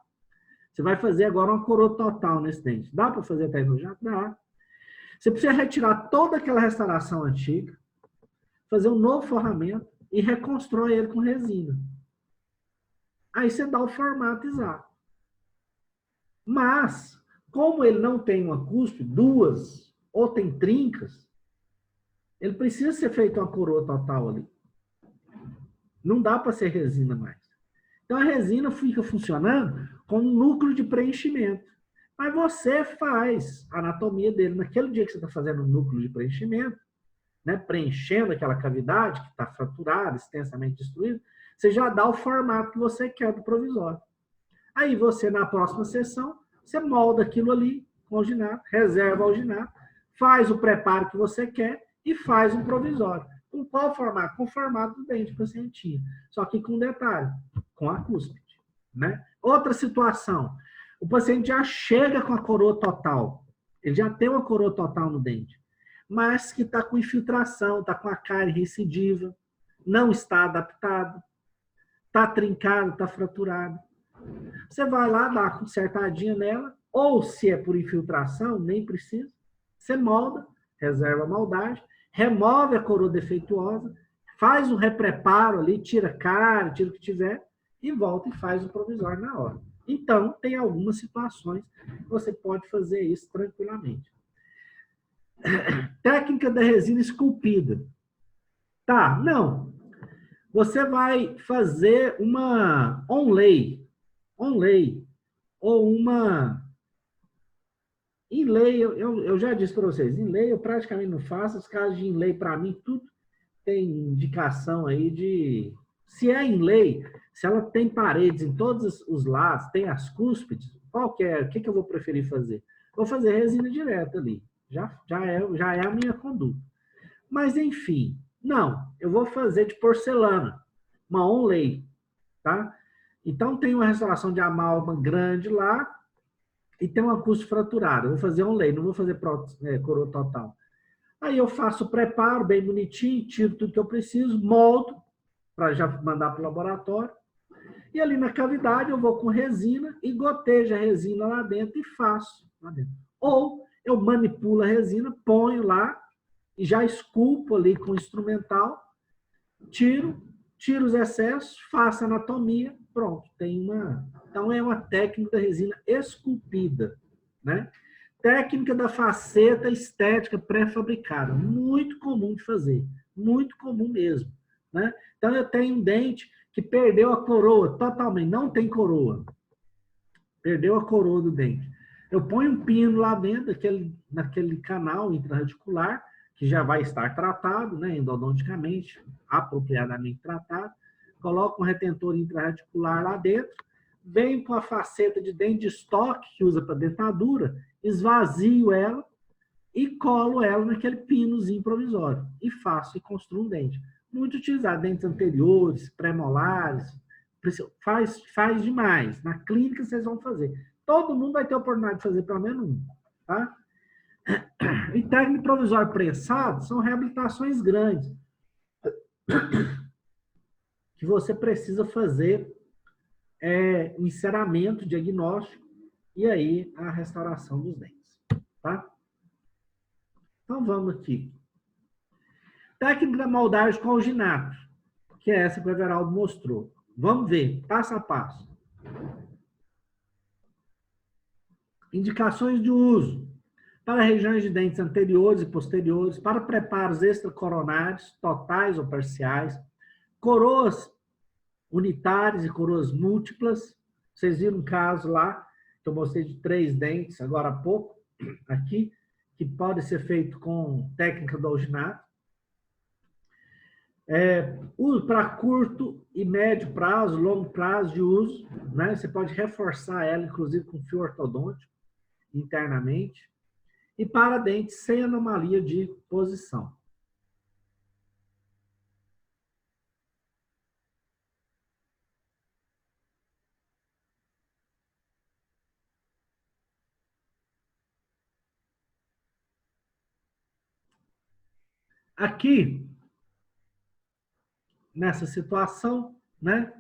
Você vai fazer agora uma coroa total nesse dente. Dá para fazer técnica alginata? Dá. Você precisa retirar toda aquela restauração antiga, fazer um novo forramento e reconstrói ele com resina. Aí você dá o formato exato. Mas, como ele não tem uma cúspide, duas, ou tem trincas, ele precisa ser feito uma coroa total ali. Não dá para ser resina mais. Então a resina fica funcionando como um núcleo de preenchimento. Mas você faz a anatomia dele. Naquele dia que você está fazendo um núcleo de preenchimento, né, preenchendo aquela cavidade que está fraturada, extensamente destruída, você já dá o formato que você quer do provisório. Aí você, na próxima sessão, você molda aquilo ali com alginato, reserva o alginato, faz o preparo que você quer e faz um provisório. Com qual formato? Com o formato do dente que o paciente tinha. Só que com um detalhe, com a cúspide. Né? Outra situação, o paciente já chega com a coroa total, ele já tem uma coroa total no dente, mas que está com infiltração, está com a cárie recidiva, não está adaptado, está trincado, está fraturado. Você vai lá, dá uma consertadinha nela, ou se é por infiltração, nem precisa, você molda, reserva a moldagem, remove a coroa defeituosa, faz um repreparo ali, tira cárie, tira o que tiver, e volta e faz o provisório na hora. Então, tem algumas situações que você pode fazer isso tranquilamente. Técnica da resina esculpida. Tá, não. Você vai fazer uma onlay, ou uma inlay. Eu já disse para vocês, inlay eu praticamente não faço. Os casos de inlay, para mim, tudo tem indicação aí de... Se é inlay, se ela tem paredes em todos os lados, tem as cúspides, qual que é? O que eu vou preferir fazer? Vou fazer resina direta ali. Já é a minha conduta. Mas, enfim, não. Eu vou fazer de porcelana, uma onlay, tá? Então, tem uma restauração de amálgama grande lá e tem uma cúspide fraturada. Eu vou fazer onlay, não vou fazer coroa total. Aí eu faço o preparo bem bonitinho, tiro tudo que eu preciso, moldo, para já mandar para o laboratório. E ali na cavidade eu vou com resina e gotejo a resina lá dentro e faço lá dentro. Ou eu manipulo a resina, ponho lá e já esculpo ali com o instrumental, tiro os excessos, faço a anatomia, pronto. Então é uma técnica da resina esculpida, né? Técnica da faceta estética pré-fabricada, muito comum de fazer, muito comum mesmo, né? Então eu tenho um dente que perdeu a coroa totalmente, não tem coroa, perdeu a coroa do dente. Eu ponho um pino lá dentro, naquele canal intraradicular, que já vai estar tratado, né, endodonticamente, apropriadamente tratado, coloco um retentor intraradicular lá dentro, venho com a faceta de dente de estoque, que usa para dentadura, esvazio ela e colo ela naquele pinozinho provisório. E faço e construo um dente. Muito utilizado, dentes anteriores, pré-molares, faz demais. Na clínica vocês vão fazer. Todo mundo vai ter a oportunidade de fazer pelo menos um. Tá? E técnico provisório prensado são reabilitações grandes que você precisa fazer enceramento, diagnóstico e aí a restauração dos dentes. Tá? Então vamos aqui. Técnica da moldagem com alginato, que é essa que o Everaldo mostrou. Vamos ver, passo a passo. Indicações de uso. Para regiões de dentes anteriores e posteriores, para preparos extracoronários, totais ou parciais, coroas unitárias e coroas múltiplas. Vocês viram um caso lá, que eu mostrei de 3 dentes, agora há pouco, aqui, que pode ser feito com técnica do alginato. Para curto e médio prazo, longo prazo de uso, né? Você pode reforçar ela, inclusive, com fio ortodôntico, internamente. E para dentes sem anomalia de posição. Aqui, nessa situação, né,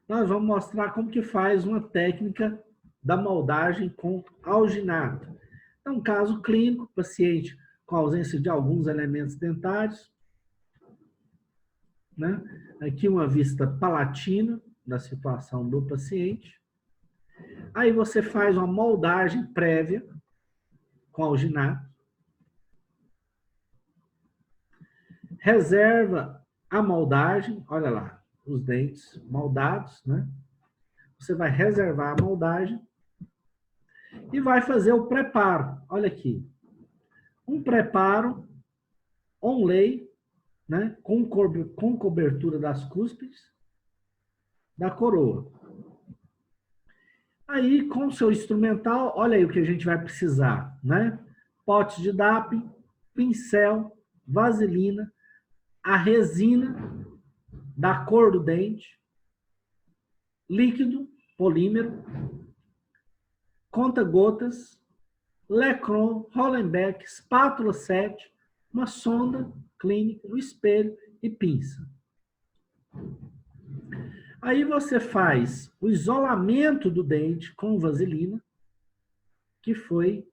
nós vamos mostrar como que faz uma técnica da moldagem com alginato. Então, caso clínico, paciente com ausência de alguns elementos dentários, né? Aqui uma vista palatina da situação do paciente. Aí você faz uma moldagem prévia com alginato. Reserva a moldagem, olha lá, os dentes moldados, né? Você vai reservar a moldagem e vai fazer o preparo. Olha aqui. Um preparo onlay, né? Com cobertura das cúspides da coroa. Aí, com o seu instrumental, olha aí o que a gente vai precisar, né? Potes de DAP, pincel, vaselina, a resina da cor do dente, líquido, polímero, conta-gotas, Lecron, Hollenbeck, espátula 7, uma sonda clínica, um espelho e pinça. Aí você faz o isolamento do dente com vaselina, que foi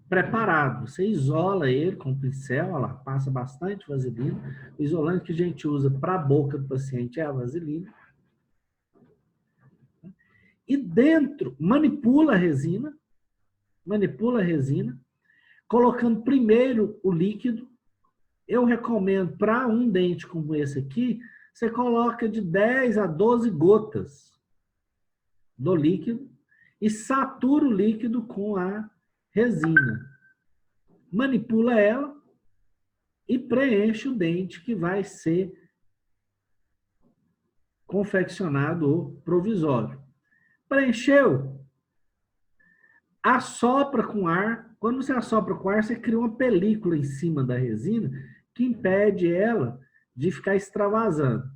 preparado. Você isola ele com pincel, olha lá, passa bastante vaselina. O isolante que a gente usa para a boca do paciente é a vaselina. E dentro, manipula a resina, colocando primeiro o líquido. Eu recomendo, para um dente como esse aqui, você coloca de 10 a 12 gotas do líquido e satura o líquido com a resina. Manipula ela e preenche o dente que vai ser confeccionado ou provisório. Preencheu? Assopra com ar. Quando você assopra com ar, você cria uma película em cima da resina que impede ela de ficar extravasando.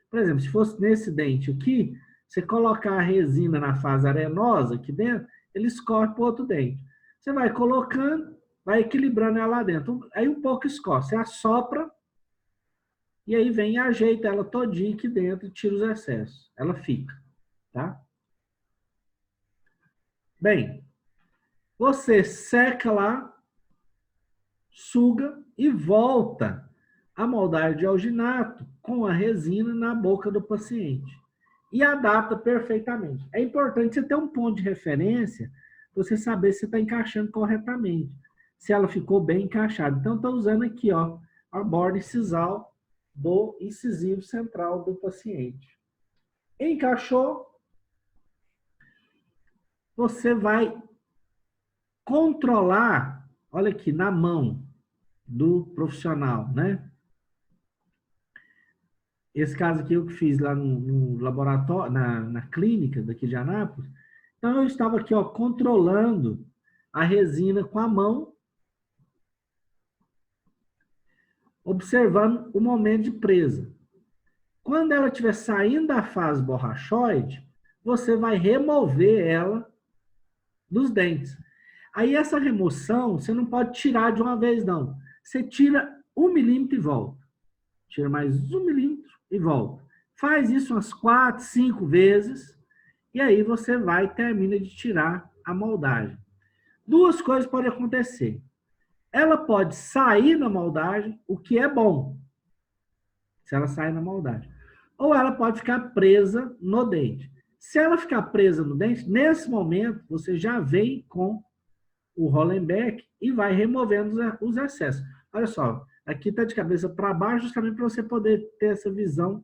Por exemplo, se fosse nesse dente aqui, você colocar a resina na fase arenosa aqui dentro, ele escorre para o outro dente. Você vai colocando, vai equilibrando ela lá dentro. Aí um pouco escorre. Você assopra e aí vem e ajeita ela todinha aqui dentro e tira os excessos. Ela fica, tá? Bem, você seca lá, suga e volta a moldagem de alginato com a resina na boca do paciente. E adapta perfeitamente. É importante você ter um ponto de referência para você saber se está encaixando corretamente. Se ela ficou bem encaixada. Então, estou usando aqui, ó, a borda incisal do incisivo central do paciente. Encaixou, você vai controlar, olha aqui, na mão do profissional, né? Esse caso aqui eu que fiz lá no laboratório, na clínica daqui de Anápolis. Então, eu estava aqui, ó, controlando a resina com a mão, observando o momento de presa. Quando ela estiver saindo da fase borrachoide, você vai remover ela dos dentes. Aí, essa remoção, você não pode tirar de uma vez, não. Você tira 1 milímetro e volta. Tira mais 1 milímetro e volta. Faz isso umas 4, 5 vezes, e aí você vai e termina de tirar a moldagem. Duas coisas podem acontecer. Ela pode sair na moldagem, o que é bom, se ela sair na moldagem. Ou ela pode ficar presa no dente. Se ela ficar presa no dente, nesse momento, você já vem com o Hollenbeck e vai removendo os excessos. Olha só, aqui está de cabeça para baixo, justamente para você poder ter essa visão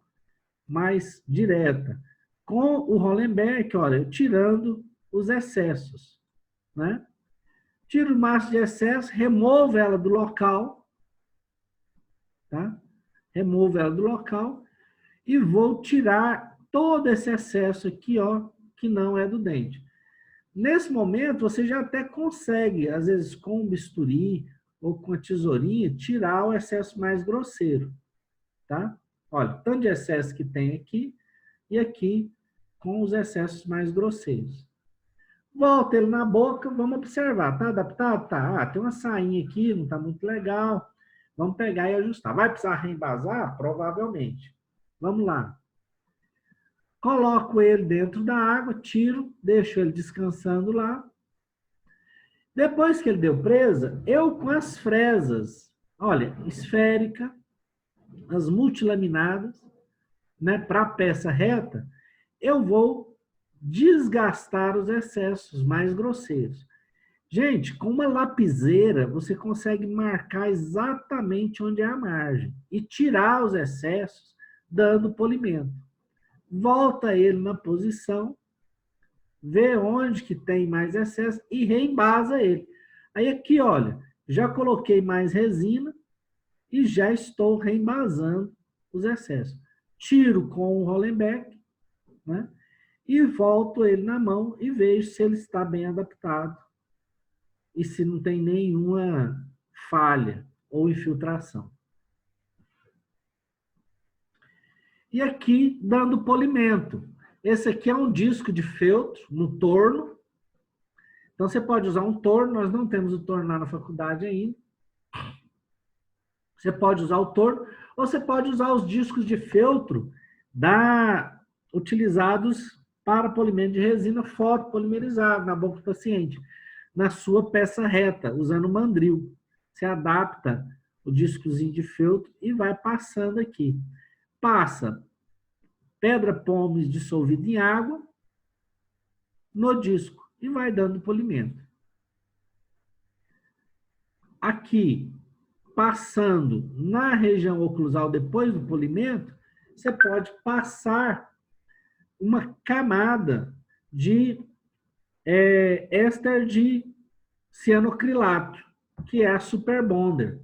mais direta. Com o Hollenbeck, olha, tirando os excessos, né? Tira o máximo de excesso, remove ela do local tá? Removo ela do local e vou tirar todo esse excesso aqui, ó, que não é do dente. Nesse momento, você já até consegue, às vezes com um bisturi ou com a tesourinha, tirar o excesso mais grosseiro, tá? Olha, tanto de excesso que tem aqui e aqui com os excessos mais grosseiros. Volta ele na boca, vamos observar, tá adaptado? Tá. Ah, tem uma sainha aqui, não tá muito legal. Vamos pegar e ajustar. Vai precisar reembasar? Provavelmente. Vamos lá. Coloco ele dentro da água, tiro, deixo ele descansando lá. Depois que ele deu presa, eu com as fresas, olha, esférica, as multilaminadas, né, para a peça reta, eu vou desgastar os excessos mais grosseiros. Gente, com uma lapiseira, você consegue marcar exatamente onde é a margem e tirar os excessos dando polimento. Volta ele na posição, vê onde que tem mais excesso e reembasa ele. Aí aqui, olha, já coloquei mais resina e já estou reembasando os excessos. Tiro com o Rollenbeck, né? E volto ele na mão e vejo se ele está bem adaptado e se não tem nenhuma falha ou infiltração. E aqui, dando polimento. Esse aqui é um disco de feltro no torno. Então, você pode usar um torno. Nós não temos o torno lá na faculdade ainda. Você pode usar o torno. Ou você pode usar os discos de feltro utilizados para polimento de resina fotopolimerizado na boca do paciente, na sua peça reta, usando o mandril. Você adapta o discozinho de feltro e vai passando aqui. Passa pedra pómez dissolvida em água no disco e vai dando polimento. Aqui, passando na região oclusal depois do polimento, você pode passar uma camada de éster de cianocrilato, que é a Super Bonder.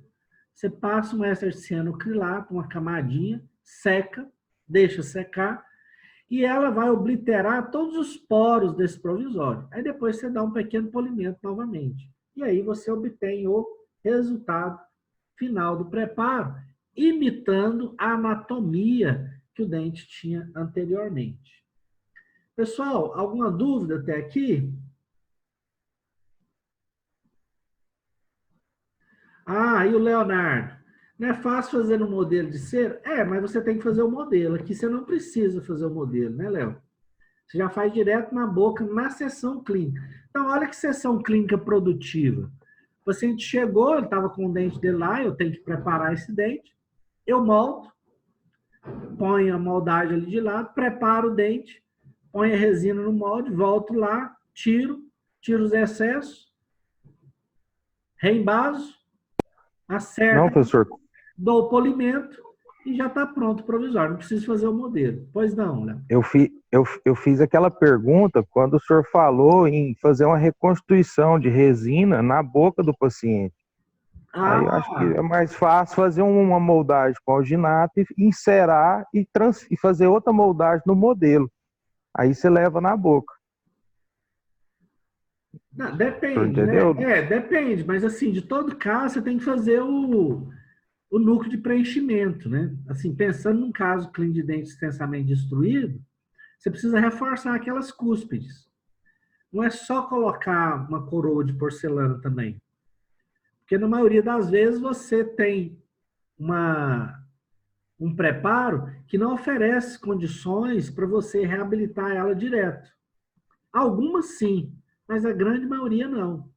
Você passa um éster de cianocrilato, uma camadinha, seca, deixa secar, e ela vai obliterar todos os poros desse provisório. Aí depois você dá um pequeno polimento novamente. E aí você obtém o resultado final do preparo, imitando a anatomia que o dente tinha anteriormente. Pessoal, alguma dúvida até aqui? Ah, e o Leonardo? Não é fácil fazer um modelo de cera? Mas você tem que fazer o modelo. Aqui você não precisa fazer o modelo, né, Léo? Você já faz direto na boca, na sessão clínica. Então, olha que sessão clínica produtiva. O paciente chegou, ele estava com o dente dele lá, eu tenho que preparar esse dente. Eu moldo, ponho a moldagem ali de lado, preparo o dente, ponho a resina no molde, volto lá, tiro os excessos, reembaso, acerto. Não, professor. Dou o polimento e já está pronto o provisório. Não preciso fazer o modelo. Pois não, Léo? Eu fiz aquela pergunta quando o senhor falou em fazer uma reconstituição de resina na boca do paciente. Aí eu acho que é mais fácil fazer uma moldagem com alginato e inserar e fazer outra moldagem no modelo. Aí você leva na boca. Não, depende, né? Depende, mas assim, de todo caso, você tem que fazer o núcleo de preenchimento, né? Assim, pensando num caso clínico de dente extensamente destruído, você precisa reforçar aquelas cúspides. Não é só colocar uma coroa de porcelana também. Porque na maioria das vezes você tem um preparo que não oferece condições para você reabilitar ela direto. Algumas sim, mas a grande maioria não.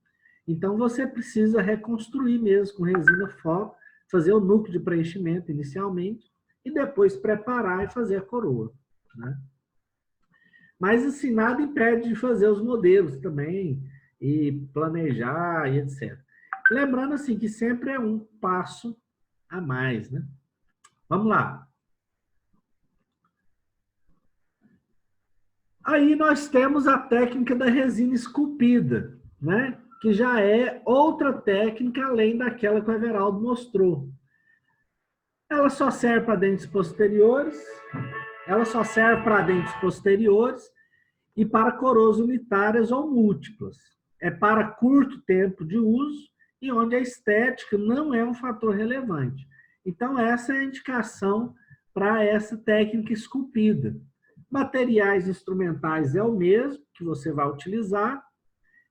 Então você precisa reconstruir mesmo com resina foto, fazer o núcleo de preenchimento inicialmente e depois preparar e fazer a coroa, né? Mas assim, nada impede de fazer os modelos também e planejar e etc. Lembrando assim que sempre é um passo a mais, né? Vamos lá. Aí nós temos a técnica da resina esculpida, né? Que já é outra técnica além daquela que o Everaldo mostrou. Ela só serve para dentes posteriores, e para coroas unitárias ou múltiplas. É para curto tempo de uso e onde a estética não é um fator relevante. Então, essa é a indicação para essa técnica esculpida. Materiais instrumentais é o mesmo que você vai utilizar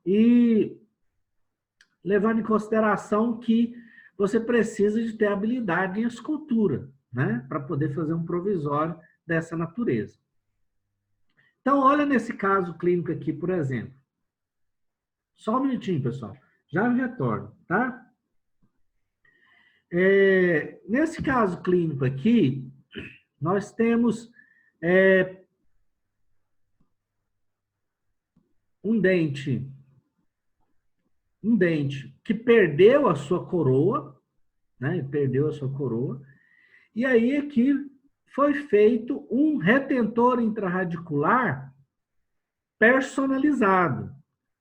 e levando em consideração que você precisa de ter habilidade em escultura, né, para poder fazer um provisório dessa natureza. Então, olha nesse caso clínico aqui, por exemplo. Só um minutinho, pessoal. Já retorno, tá? Nesse caso clínico aqui, nós temos um dente que perdeu a sua coroa, né? Perdeu a sua coroa. E aí aqui foi feito um retentor intrarradicular personalizado.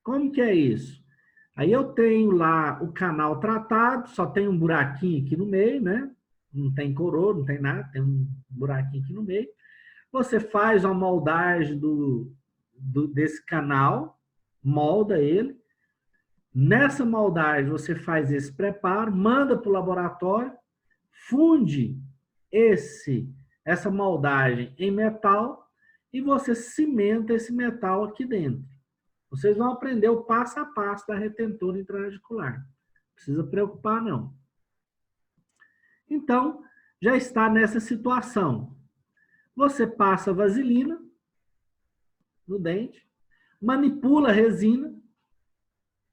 Como que é isso? Aí eu tenho lá o canal tratado, só tem um buraquinho aqui no meio, né? Não tem coroa, não tem nada, tem um buraquinho aqui no meio. Você faz uma moldagem desse canal, molda ele. Nessa moldagem, você faz esse preparo, manda para o laboratório, funde essa moldagem em metal e você cimenta esse metal aqui dentro. Vocês vão aprender o passo a passo da retentora intraradicular. Não precisa preocupar, não. Então, já está nessa situação. Você passa vaselina no dente, manipula a resina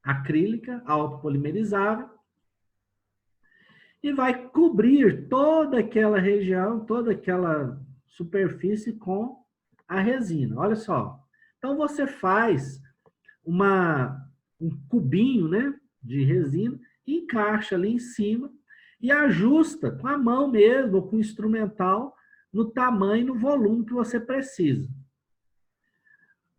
acrílica, autopolimerizável, e vai cobrir toda aquela região, toda aquela superfície com a resina. Olha só. Então, você faz um cubinho, né, de resina, encaixa ali em cima e ajusta com a mão mesmo, ou com o instrumental, no tamanho e no volume que você precisa.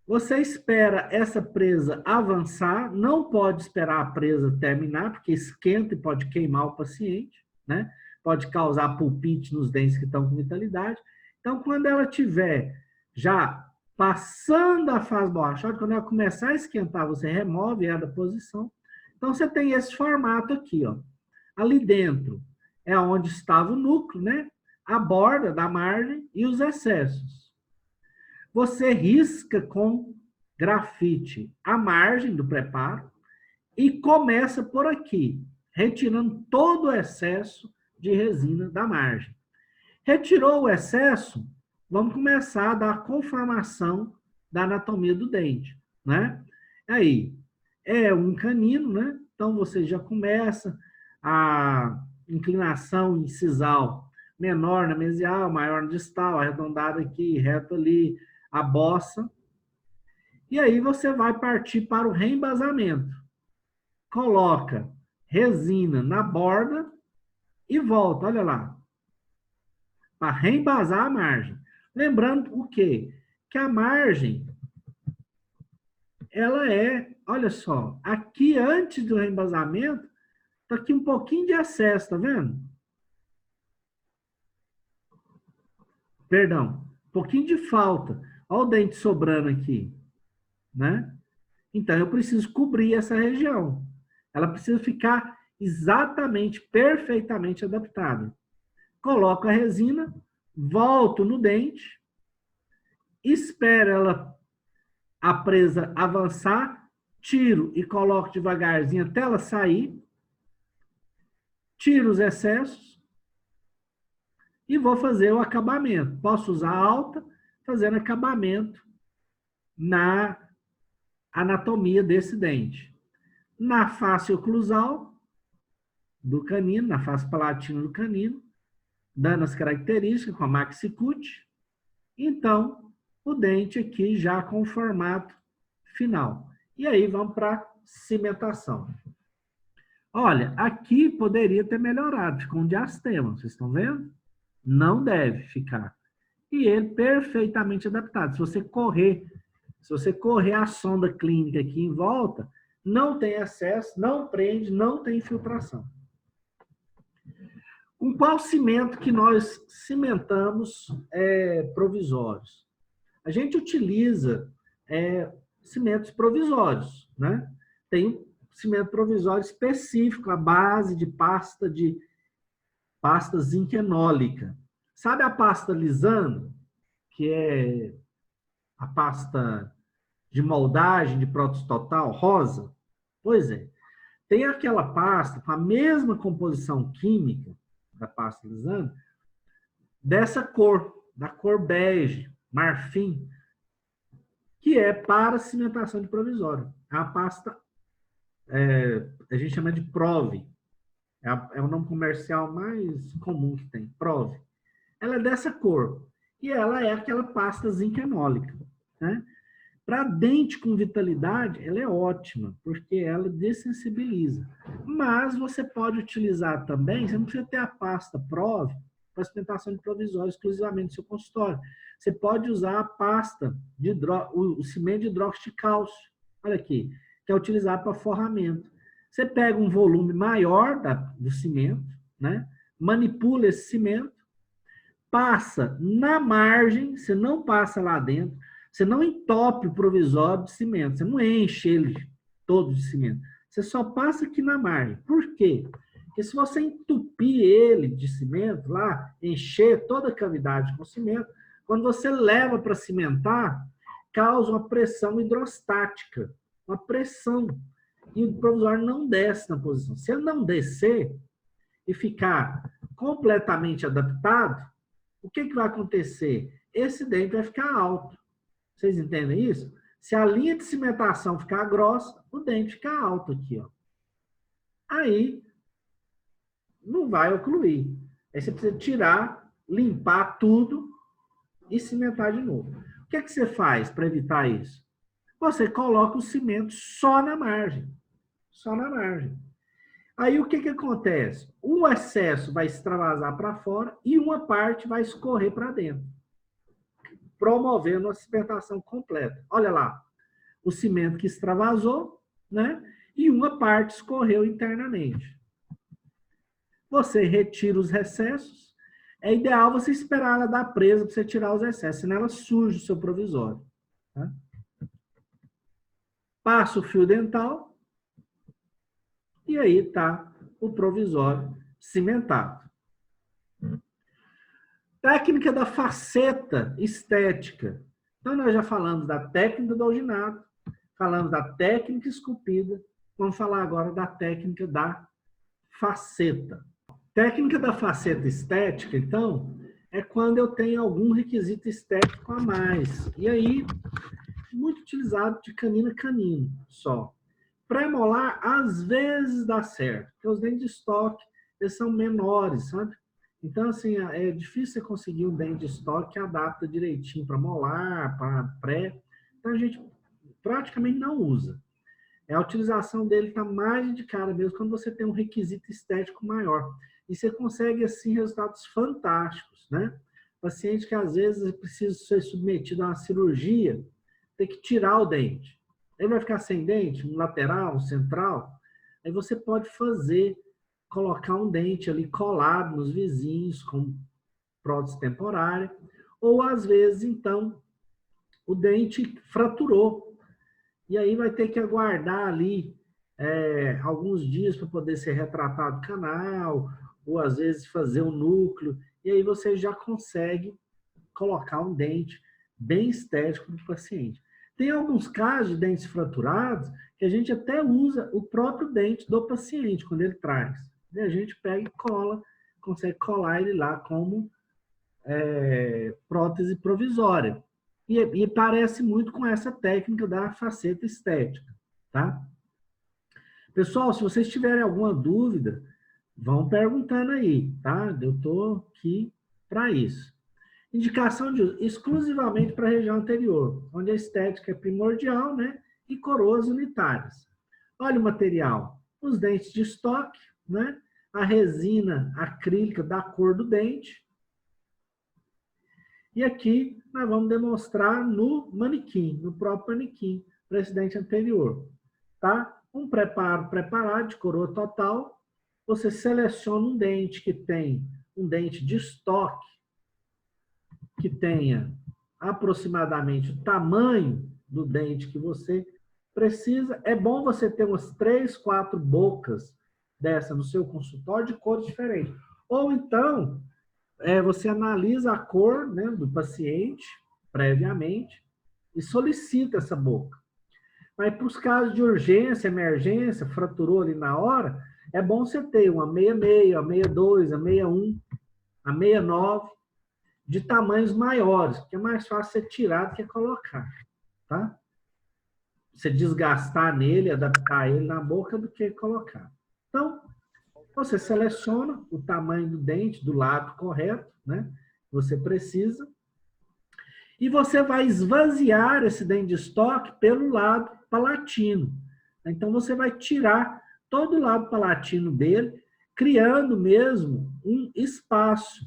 Você espera essa presa avançar, não pode esperar a presa terminar, porque esquenta e pode queimar o paciente, né? Pode causar pulpite nos dentes que estão com vitalidade. Então, quando ela estiver já passando a fase borrachosa, quando ela começar a esquentar, você remove ela da posição. Então, você tem esse formato aqui, ó. Ali dentro é onde estava o núcleo, né? A borda da margem e os excessos. Você risca com grafite a margem do preparo e começa por aqui, retirando todo o excesso de resina da margem. Retirou o excesso, vamos começar a dar a conformação da anatomia do dente, né? Aí, é um canino, né? Então, você já começa a inclinação incisal menor na mesial, maior na distal, arredondada aqui, reto ali, a bossa. E aí você vai partir para o reembasamento. Coloca resina na borda e volta, olha lá, para reembasar a margem. Lembrando o quê? Que a margem, ela olha só, aqui antes do reembasamento, tá aqui um pouquinho de excesso, tá vendo? Perdão, um pouquinho de falta. Olha o dente sobrando aqui, né? Então, eu preciso cobrir essa região. Ela precisa ficar exatamente, perfeitamente adaptada. Coloco a resina, volto no dente, espero a presa avançar, tiro e coloco devagarzinho até ela sair, tiro os excessos e vou fazer o acabamento. Posso usar alta, fazendo acabamento na anatomia desse dente. Na face oclusal do canino, na face palatina do canino, dando as características com a maxicute. Então, o dente aqui já com o formato final. E aí vamos para a cimentação. Olha, aqui poderia ter melhorado, ficou um diastema, vocês estão vendo? Não deve ficar. E ele perfeitamente adaptado. Se você correr a sonda clínica aqui em volta, não tem acesso, não prende, não tem infiltração. Com qual cimento que nós cimentamos provisórios? A gente utiliza cimentos provisórios, né? Tem um cimento provisório específico, à base de pasta zinquenólica. Sabe a pasta Lisandro, que é a pasta de moldagem de Protos Total, rosa? Pois é. Tem aquela pasta com a mesma composição química da pasta Lisandro, dessa cor, da cor bege, marfim, que é para cimentação de provisório. É a pasta, a gente chama de Prove. É o nome comercial mais comum que tem, Prove. Ela é dessa cor. E ela é aquela pasta zinquenólica, né? Para dente com vitalidade, ela é ótima, porque ela dessensibiliza. Mas você pode utilizar também, você não precisa ter a pasta Prove para cimentação de provisório exclusivamente no seu consultório. Você pode usar a pasta, o cimento de hidróxido de cálcio, olha aqui, que é utilizado para forramento. Você pega um volume maior do cimento, né? Manipula esse cimento, passa na margem, você não passa lá dentro, você não entope o provisório de cimento, você não enche ele todo de cimento, você só passa aqui na margem. Por quê? Porque se você entupir ele de cimento lá, encher toda a cavidade com cimento, quando você leva para cimentar, causa uma pressão hidrostática, uma pressão, e o provisório não desce na posição. Se ele não descer e ficar completamente adaptado, o que vai acontecer? Esse dente vai ficar alto. Vocês entendem isso? Se a linha de cimentação ficar grossa, o dente fica alto aqui, ó. Aí, não vai ocluir. Aí você precisa tirar, limpar tudo e cimentar de novo. O que você faz para evitar isso? Você coloca o cimento só na margem. Só na margem. Aí o que acontece? O excesso vai extravasar para fora e uma parte vai escorrer para dentro, promovendo a cimentação completa. Olha lá, o cimento que extravasou, né? E uma parte escorreu internamente. Você retira os excessos. É ideal você esperar ela dar presa para você tirar os excessos, senão ela suja o seu provisório. Tá? Passa o fio dental. E aí está o provisório cimentado. Técnica da faceta estética. Então, nós já falamos da técnica do alginato, falamos da técnica esculpida, vamos falar agora da técnica da faceta. Técnica da faceta estética, então, é quando eu tenho algum requisito estético a mais. E aí, muito utilizado de canino a canino só. Pré-molar, às vezes dá certo, porque os dentes de estoque, eles são menores, sabe? Então, assim, é difícil você conseguir um dente de estoque que adapta direitinho para molar, para pré. Então, a gente praticamente não usa. A utilização dele está mais indicada mesmo quando você tem um requisito estético maior. E você consegue, assim, resultados fantásticos, né? Paciente que, às vezes, precisa ser submetido a uma cirurgia, tem que tirar o dente. Ele vai ficar sem dente, um lateral, um central. Aí você pode colocar um dente ali colado nos vizinhos, com prótese temporária. Ou, às vezes, então, o dente fraturou. E aí vai ter que aguardar ali alguns dias para poder ser retratado o canal, ou, às vezes, fazer o núcleo. E aí você já consegue colocar um dente bem estético para o paciente. Tem alguns casos de dentes fraturados que a gente até usa o próprio dente do paciente quando ele traz. E a gente pega e cola, consegue colar ele lá como prótese provisória. E parece muito com essa técnica da faceta estética, tá? Pessoal, se vocês tiverem alguma dúvida, vão perguntando aí, tá? Eu estou aqui para isso. Indicação de uso exclusivamente para a região anterior, onde a estética é primordial, né? E coroas unitárias. Olha o material. Os dentes de estoque, né? A resina acrílica da cor do dente. E aqui nós vamos demonstrar no manequim, no próprio manequim, para esse dente anterior. Tá? Um preparo preparado de coroa total, você seleciona um dente que tem um dente de estoque, que tenha aproximadamente o tamanho do dente que você precisa. É bom você ter umas 3, 4 bocas dessa no seu consultório de cores diferentes. Ou então, você analisa a cor, né, do paciente previamente e solicita essa boca. Mas para os casos de urgência, emergência, fraturou ali na hora, é bom você ter uma 66, a 62, a 61, a 69, de tamanhos maiores, porque é mais fácil você tirar do que colocar, tá? Você desgastar nele, adaptar ele na boca do que colocar. Então, você seleciona o tamanho do dente do lado correto, né? Você precisa. E você vai esvaziar esse dente de estoque pelo lado palatino. Então, você vai tirar todo o lado palatino dele, criando mesmo um espaço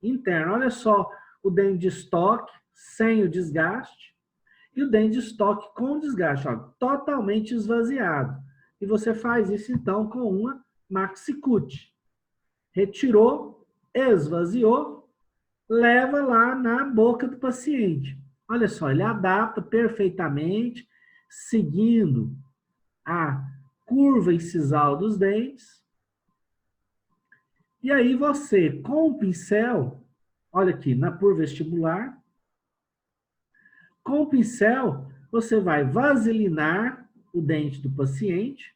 interno. Olha só, o dente de estoque sem o desgaste e o dente de estoque com desgaste, ó, totalmente esvaziado. E você faz isso, então, com uma Maxi-Cut. Retirou, esvaziou, leva lá na boca do paciente. Olha só, ele adapta perfeitamente, seguindo a curva incisal dos dentes. E aí você, com o pincel, olha aqui, na por vestibular, com o pincel, você vai vaselinar o dente do paciente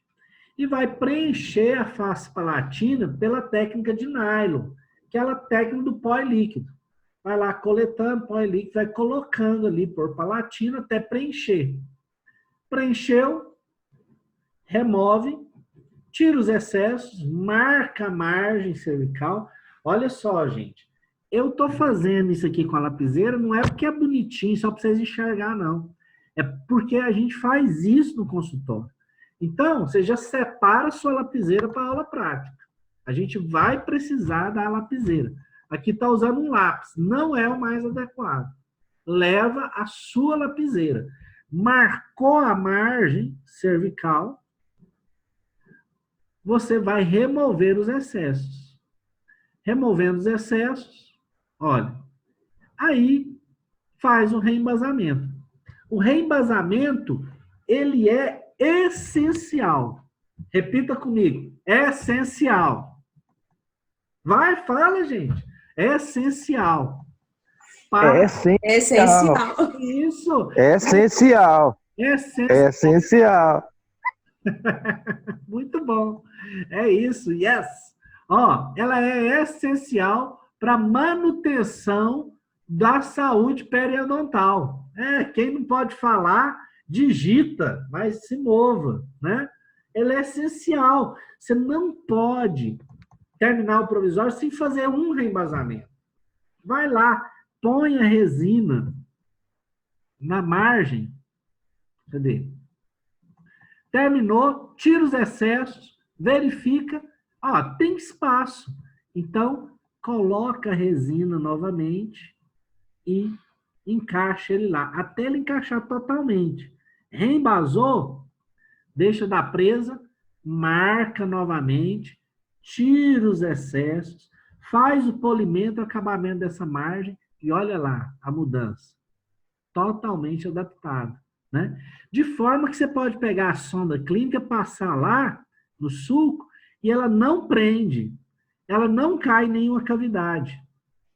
e vai preencher a face palatina pela técnica de nylon, que é a técnica do pó líquido. Vai lá coletando pó líquido, vai colocando ali por palatina até preencher. Preencheu, remove, tira os excessos, marca a margem cervical. Olha só, gente. Eu tô fazendo isso aqui com a lapiseira, não é porque é bonitinho, só para vocês enxergar, não. É porque a gente faz isso no consultório. Então, você já separa a sua lapiseira para aula prática. A gente vai precisar da lapiseira. Aqui está usando um lápis, não é o mais adequado. Leva a sua lapiseira. Marcou a margem cervical, você vai remover os excessos. Removendo os excessos, olha, aí faz o reembasamento. O reembasamento, ele é essencial. Repita comigo, é essencial. Vai, fala, gente. É essencial. É essencial. Isso. É essencial. É essencial. É essencial. Muito bom. É isso, yes. Ó, ela é essencial para manutenção da saúde periodontal. Quem não pode falar, digita, mas se mova, né? Ela é essencial. Você não pode terminar o provisório sem fazer um reembasamento. Vai lá, põe a resina na margem. Cadê? Terminou, tira os excessos, verifica, tem espaço. Então, coloca a resina novamente e encaixa ele lá, até ele encaixar totalmente. Reembasou, deixa dar presa, marca novamente, tira os excessos, faz o polimento, o acabamento dessa margem e olha lá a mudança. Totalmente adaptado, né? De forma que você pode pegar a sonda clínica, passar lá no sulco e ela não prende, ela não cai em nenhuma cavidade,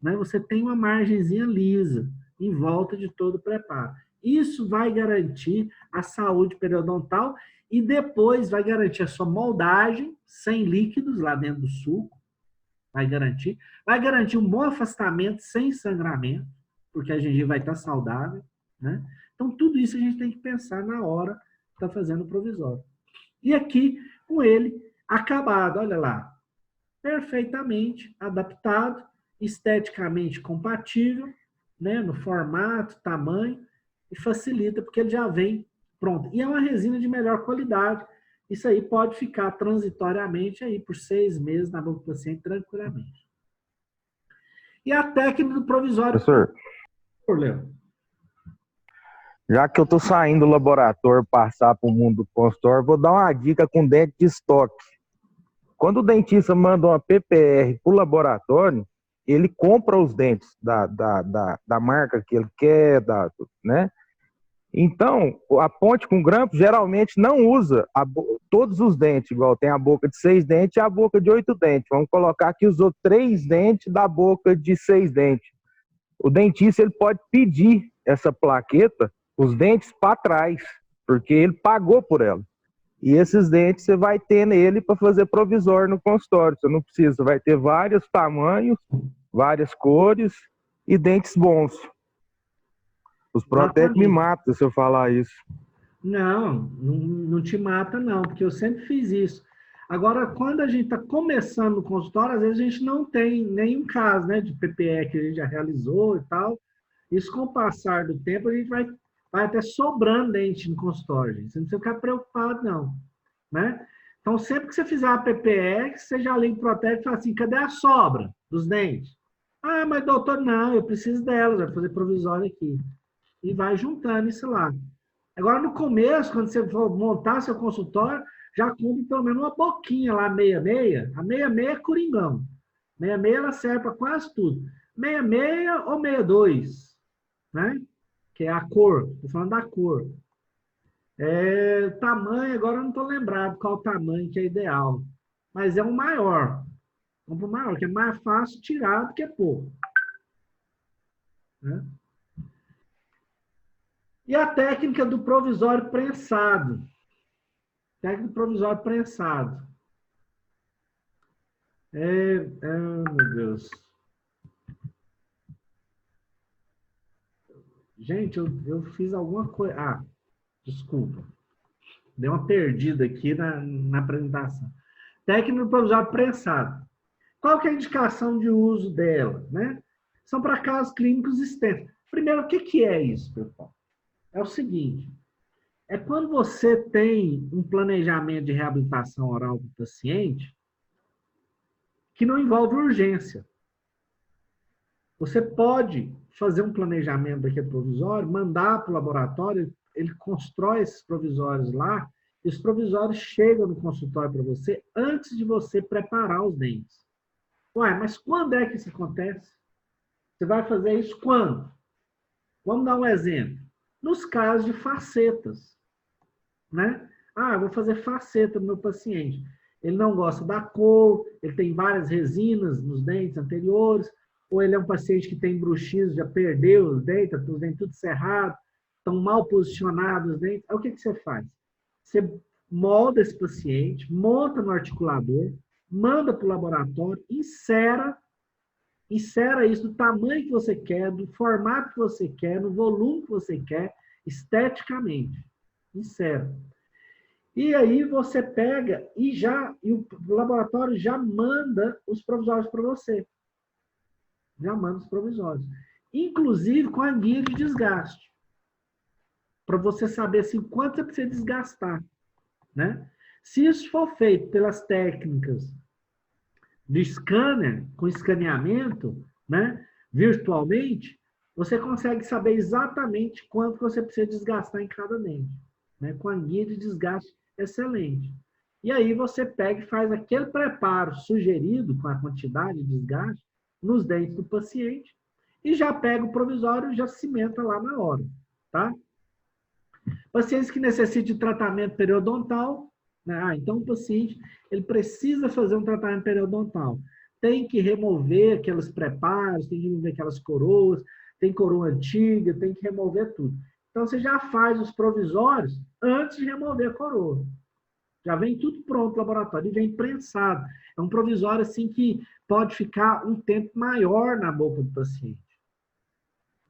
né? Você tem uma margenzinha lisa em volta de todo o preparo. Isso vai garantir a saúde periodontal e depois vai garantir a sua moldagem sem líquidos lá dentro do sulco, vai garantir um bom afastamento sem sangramento, porque a gengiva vai estar saudável, né? Então, tudo isso a gente tem que pensar na hora que está fazendo o provisório. E aqui, com ele acabado, olha lá, perfeitamente adaptado, esteticamente compatível, né, no formato, tamanho, e facilita, porque ele já vem pronto. E é uma resina de melhor qualidade. Isso aí pode ficar transitoriamente aí por 6 meses na boca do paciente tranquilamente. E a técnica do provisório... Professor, já que eu estou saindo do laboratório, passar para o mundo do consultório, vou dar uma dica com dente de estoque. quando o dentista manda uma PPR para o laboratório, ele compra os dentes da marca que ele quer, né? Então, a ponte com grampo geralmente não usa todos os dentes, igual tem a boca de 6 dentes e a boca de 8 dentes. Vamos colocar que usou 3 dentes da boca de 6 dentes. O dentista ele pode pedir essa plaqueta, os dentes para trás, porque ele pagou por ela. E esses dentes você vai ter nele para fazer provisório no consultório. Você não precisa, você vai ter vários tamanhos, várias cores e dentes bons. Os Protec me matam se eu falar isso. Não te mata não, porque eu sempre fiz isso. Agora, quando a gente está começando no consultório, às vezes a gente não tem nenhum caso, né, de PPE que a gente já realizou e tal. Isso, com o passar do tempo, a gente vai até sobrando dente no consultório, gente. Você não precisa ficar preocupado, não. Né? Então, sempre que você fizer a PPE, você já liga para o Protec e fala assim, cadê a sobra dos dentes? Ah, mas doutor, não, eu preciso delas, vai fazer provisório aqui. E vai juntando isso lá. Agora, no começo, quando você for montar seu consultório, já compre pelo menos uma boquinha lá, 66. A 66 é coringão. 66 ela serve para quase tudo. 66 ou 62, né? Que é a cor. Estou falando da cor. Tamanho, agora eu não estou lembrado qual o tamanho que é ideal. Mas é um maior. Compra o maior, que é mais fácil tirar do que pôr. Né? E a técnica do provisório prensado. Técnica do provisório prensado. Meu Deus. Gente, eu fiz alguma coisa. Ah, desculpa. Dei uma perdida aqui na apresentação. Técnica do provisório prensado. Qual que é a indicação de uso dela? Né? São para casos clínicos extensos. Primeiro, o que é isso, pessoal? É o seguinte, é quando você tem um planejamento de reabilitação oral do paciente que não envolve urgência. Você pode fazer um planejamento daquele provisório, mandar para o laboratório, ele constrói esses provisórios lá, e os provisórios chegam no consultório para você antes de você preparar os dentes. Ué, mas quando é que isso acontece? Você vai fazer isso quando? Vamos dar um exemplo. Nos casos de facetas, né? Ah, eu vou fazer faceta no meu paciente. Ele não gosta da cor, ele tem várias resinas nos dentes anteriores, ou ele é um paciente que tem bruxismo, já perdeu os dentes tudo cerrado, estão mal posicionados os dentes. Aí o que você faz? Você molda esse paciente, monta no articulador, manda para o laboratório, insera isso do tamanho que você quer, do formato que você quer, no volume que você quer, esteticamente. Insera. E aí você pega e o laboratório já manda os provisórios para você. Já manda os provisórios. Inclusive com a guia de desgaste. Para você saber assim, quanto você precisa desgastar. Né? Se isso for feito pelas técnicas de scanner, com escaneamento, né, virtualmente, você consegue saber exatamente quanto você precisa desgastar em cada dente. Né, com a guia de desgaste excelente. E aí você pega e faz aquele preparo sugerido com a quantidade de desgaste nos dentes do paciente e já pega o provisório e já cimenta lá na hora. Tá? Pacientes que necessitam de tratamento periodontal, né? Então o paciente ele precisa fazer um tratamento periodontal. Tem que remover aqueles preparos, tem que remover aquelas coroas, tem coroa antiga, tem que remover tudo. Então você já faz os provisórios antes de remover a coroa. Já vem tudo pronto no laboratório e vem prensado. É um provisório assim que pode ficar um tempo maior na boca do paciente.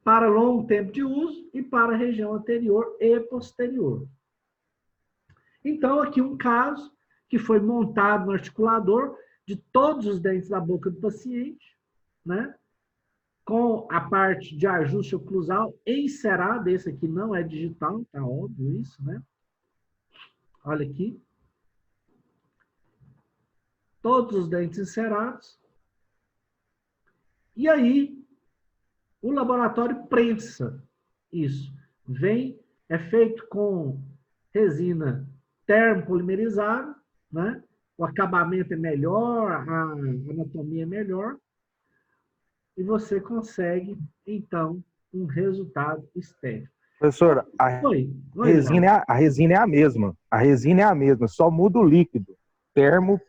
Para longo tempo de uso e para a região anterior e posterior. Então, aqui um caso que foi montado no articulador de todos os dentes da boca do paciente, né? Com a parte de ajuste oclusal encerada. Esse aqui não é digital, tá óbvio isso, né? Olha aqui. Todos os dentes encerados. E aí, o laboratório prensa isso. É feito com resina termopolimerizada, né? o acabamento é melhor, a anatomia é melhor, e você consegue, então, um resultado estético. Professor, Léo. a resina é a mesma. A resina é a mesma, só muda o líquido. Termo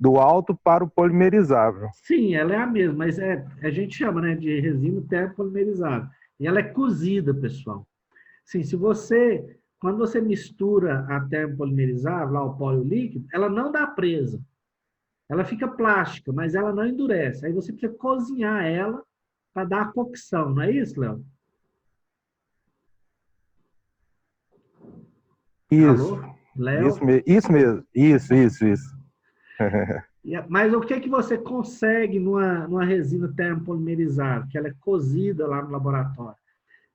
do alto para o polimerizável. Sim, ela é a mesma, mas a gente chama, né, de resina termopolimerizada. E ela é cozida, pessoal. Sim, quando você mistura a termopolimerizada, lá o pólio líquido, ela não dá presa. Ela fica plástica, mas ela não endurece. Aí você precisa cozinhar ela para dar a cocção, não é isso, Léo? Isso. Alô? Léo? Isso mesmo. Isso. Mas o que você consegue numa resina termopolimerizada, que ela é cozida lá no laboratório?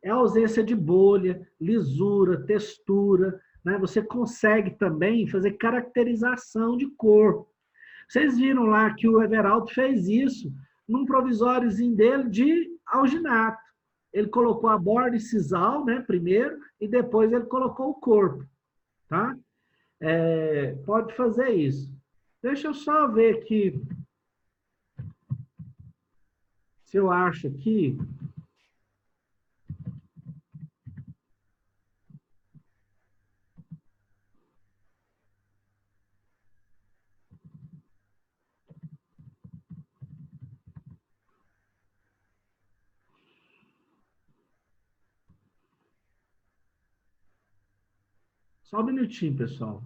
É a ausência de bolha, lisura, textura, né? Você consegue também fazer caracterização de cor. Vocês viram lá que o Everaldo fez isso num provisóriozinho dele de alginato. Ele colocou a borda e sisal, né, primeiro, e depois ele colocou o corpo, tá? Pode fazer isso. Deixa eu só ver aqui se eu acho aqui. Só um minutinho, pessoal.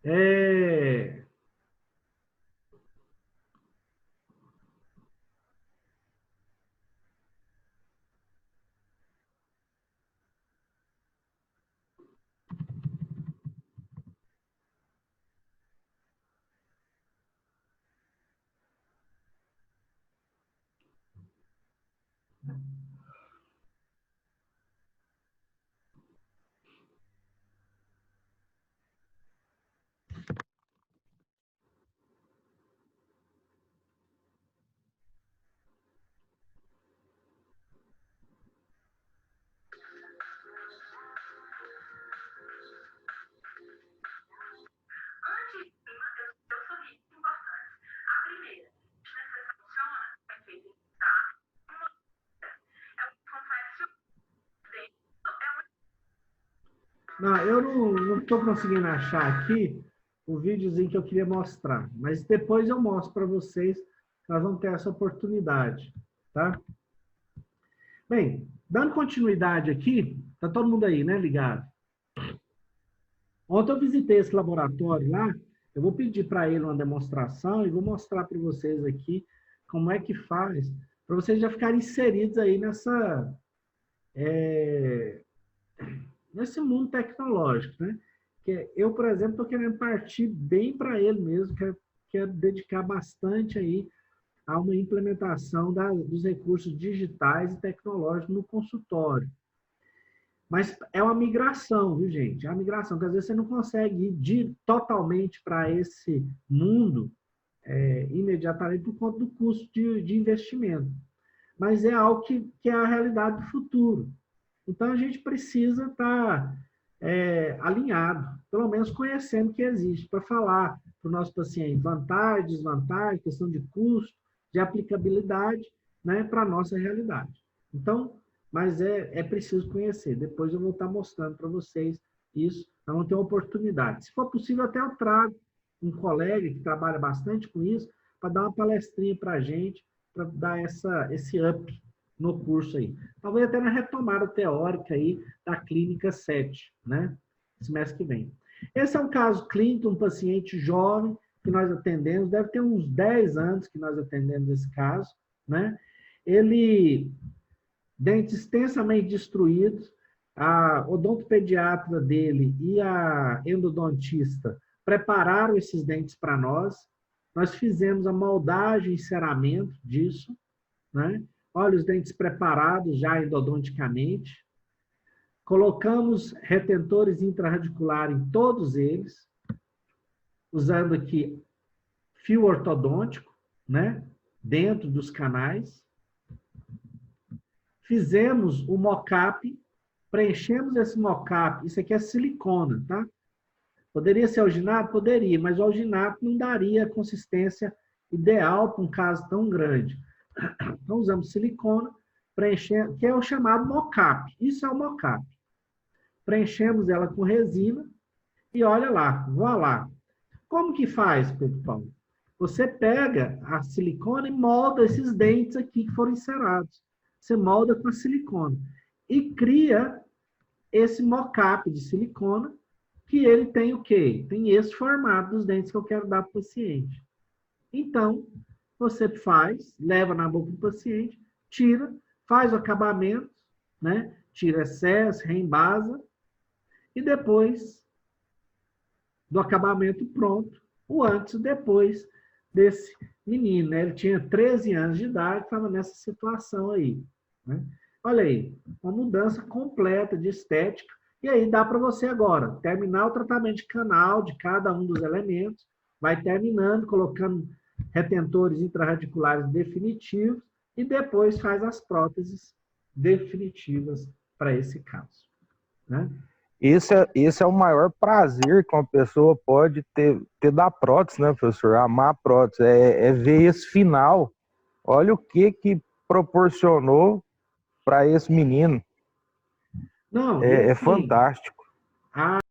É... Não, eu não estou conseguindo achar aqui o videozinho que eu queria mostrar, mas depois eu mostro para vocês, nós vamos ter essa oportunidade, tá? Bem, dando continuidade aqui, tá todo mundo aí, né, ligado? Ontem eu visitei esse laboratório lá, eu vou pedir para ele uma demonstração e vou mostrar para vocês aqui como é que faz, para vocês já ficarem inseridos aí nesse mundo tecnológico, né? Que eu, por exemplo, estou querendo partir bem para ele mesmo, quero dedicar bastante aí a uma implementação dos recursos digitais e tecnológicos no consultório. Mas é uma migração, viu, gente? É uma migração, porque às vezes você não consegue ir totalmente para esse mundo imediatamente por conta do custo de investimento. Mas é algo que é a realidade do futuro. Então, a gente precisa estar alinhado, pelo menos conhecendo o que existe, para falar para o nosso paciente vantagem, desvantagem, questão de custo, de aplicabilidade, né, para a nossa realidade. Então, mas é preciso conhecer. Depois eu vou estar mostrando para vocês isso, nós vamos ter uma oportunidade. Se for possível, até eu trago um colega que trabalha bastante com isso, para dar uma palestrinha para a gente, para dar esse up no curso aí. Talvez até na retomada teórica aí da clínica 7, né? Semestre que vem. Esse é um caso clínico, um paciente jovem que nós atendemos, deve ter uns 10 anos que nós atendemos esse caso, né? Ele, dentes extensamente destruídos, a odontopediatra dele e a endodontista prepararam esses dentes para nós, nós fizemos a moldagem e enceramento disso, né? Olha os dentes preparados já endodonticamente. Colocamos retentores intrarradiculares em todos eles, usando aqui fio ortodôntico, né? Dentro dos canais. fizemos o mock-up, preenchemos esse mock-up, isso aqui é silicona, tá? Poderia ser alginato? Poderia, mas o alginato não daria a consistência ideal para um caso tão grande. Então, usamos silicona, preenchemos, que é o chamado mock-up. Isso é o mock-up. Preenchemos ela com resina e olha lá, voilá. Como que faz, Pedro Paulo? Você pega a silicona e molda esses dentes aqui que foram encerados. Você molda com a silicona. E cria esse mock-up de silicona, que ele tem o quê? Tem esse formato dos dentes que eu quero dar para o paciente. Então, você faz, leva na boca do paciente, tira, faz o acabamento, né? Tira excesso, reembasa, e depois do acabamento pronto, o antes e depois desse menino, né? Ele tinha 13 anos de idade, estava nessa situação aí, né? Olha aí, uma mudança completa de estética, e aí dá para você agora terminar o tratamento de canal de cada um dos elementos, vai terminando, colocando retentores intrarradiculares definitivos, e depois faz as próteses definitivas para esse caso, né? Esse é o maior prazer que uma pessoa pode ter da prótese, né, professor? Amar a prótese, é ver esse final. Olha o que proporcionou para esse menino. Não, É assim, fantástico.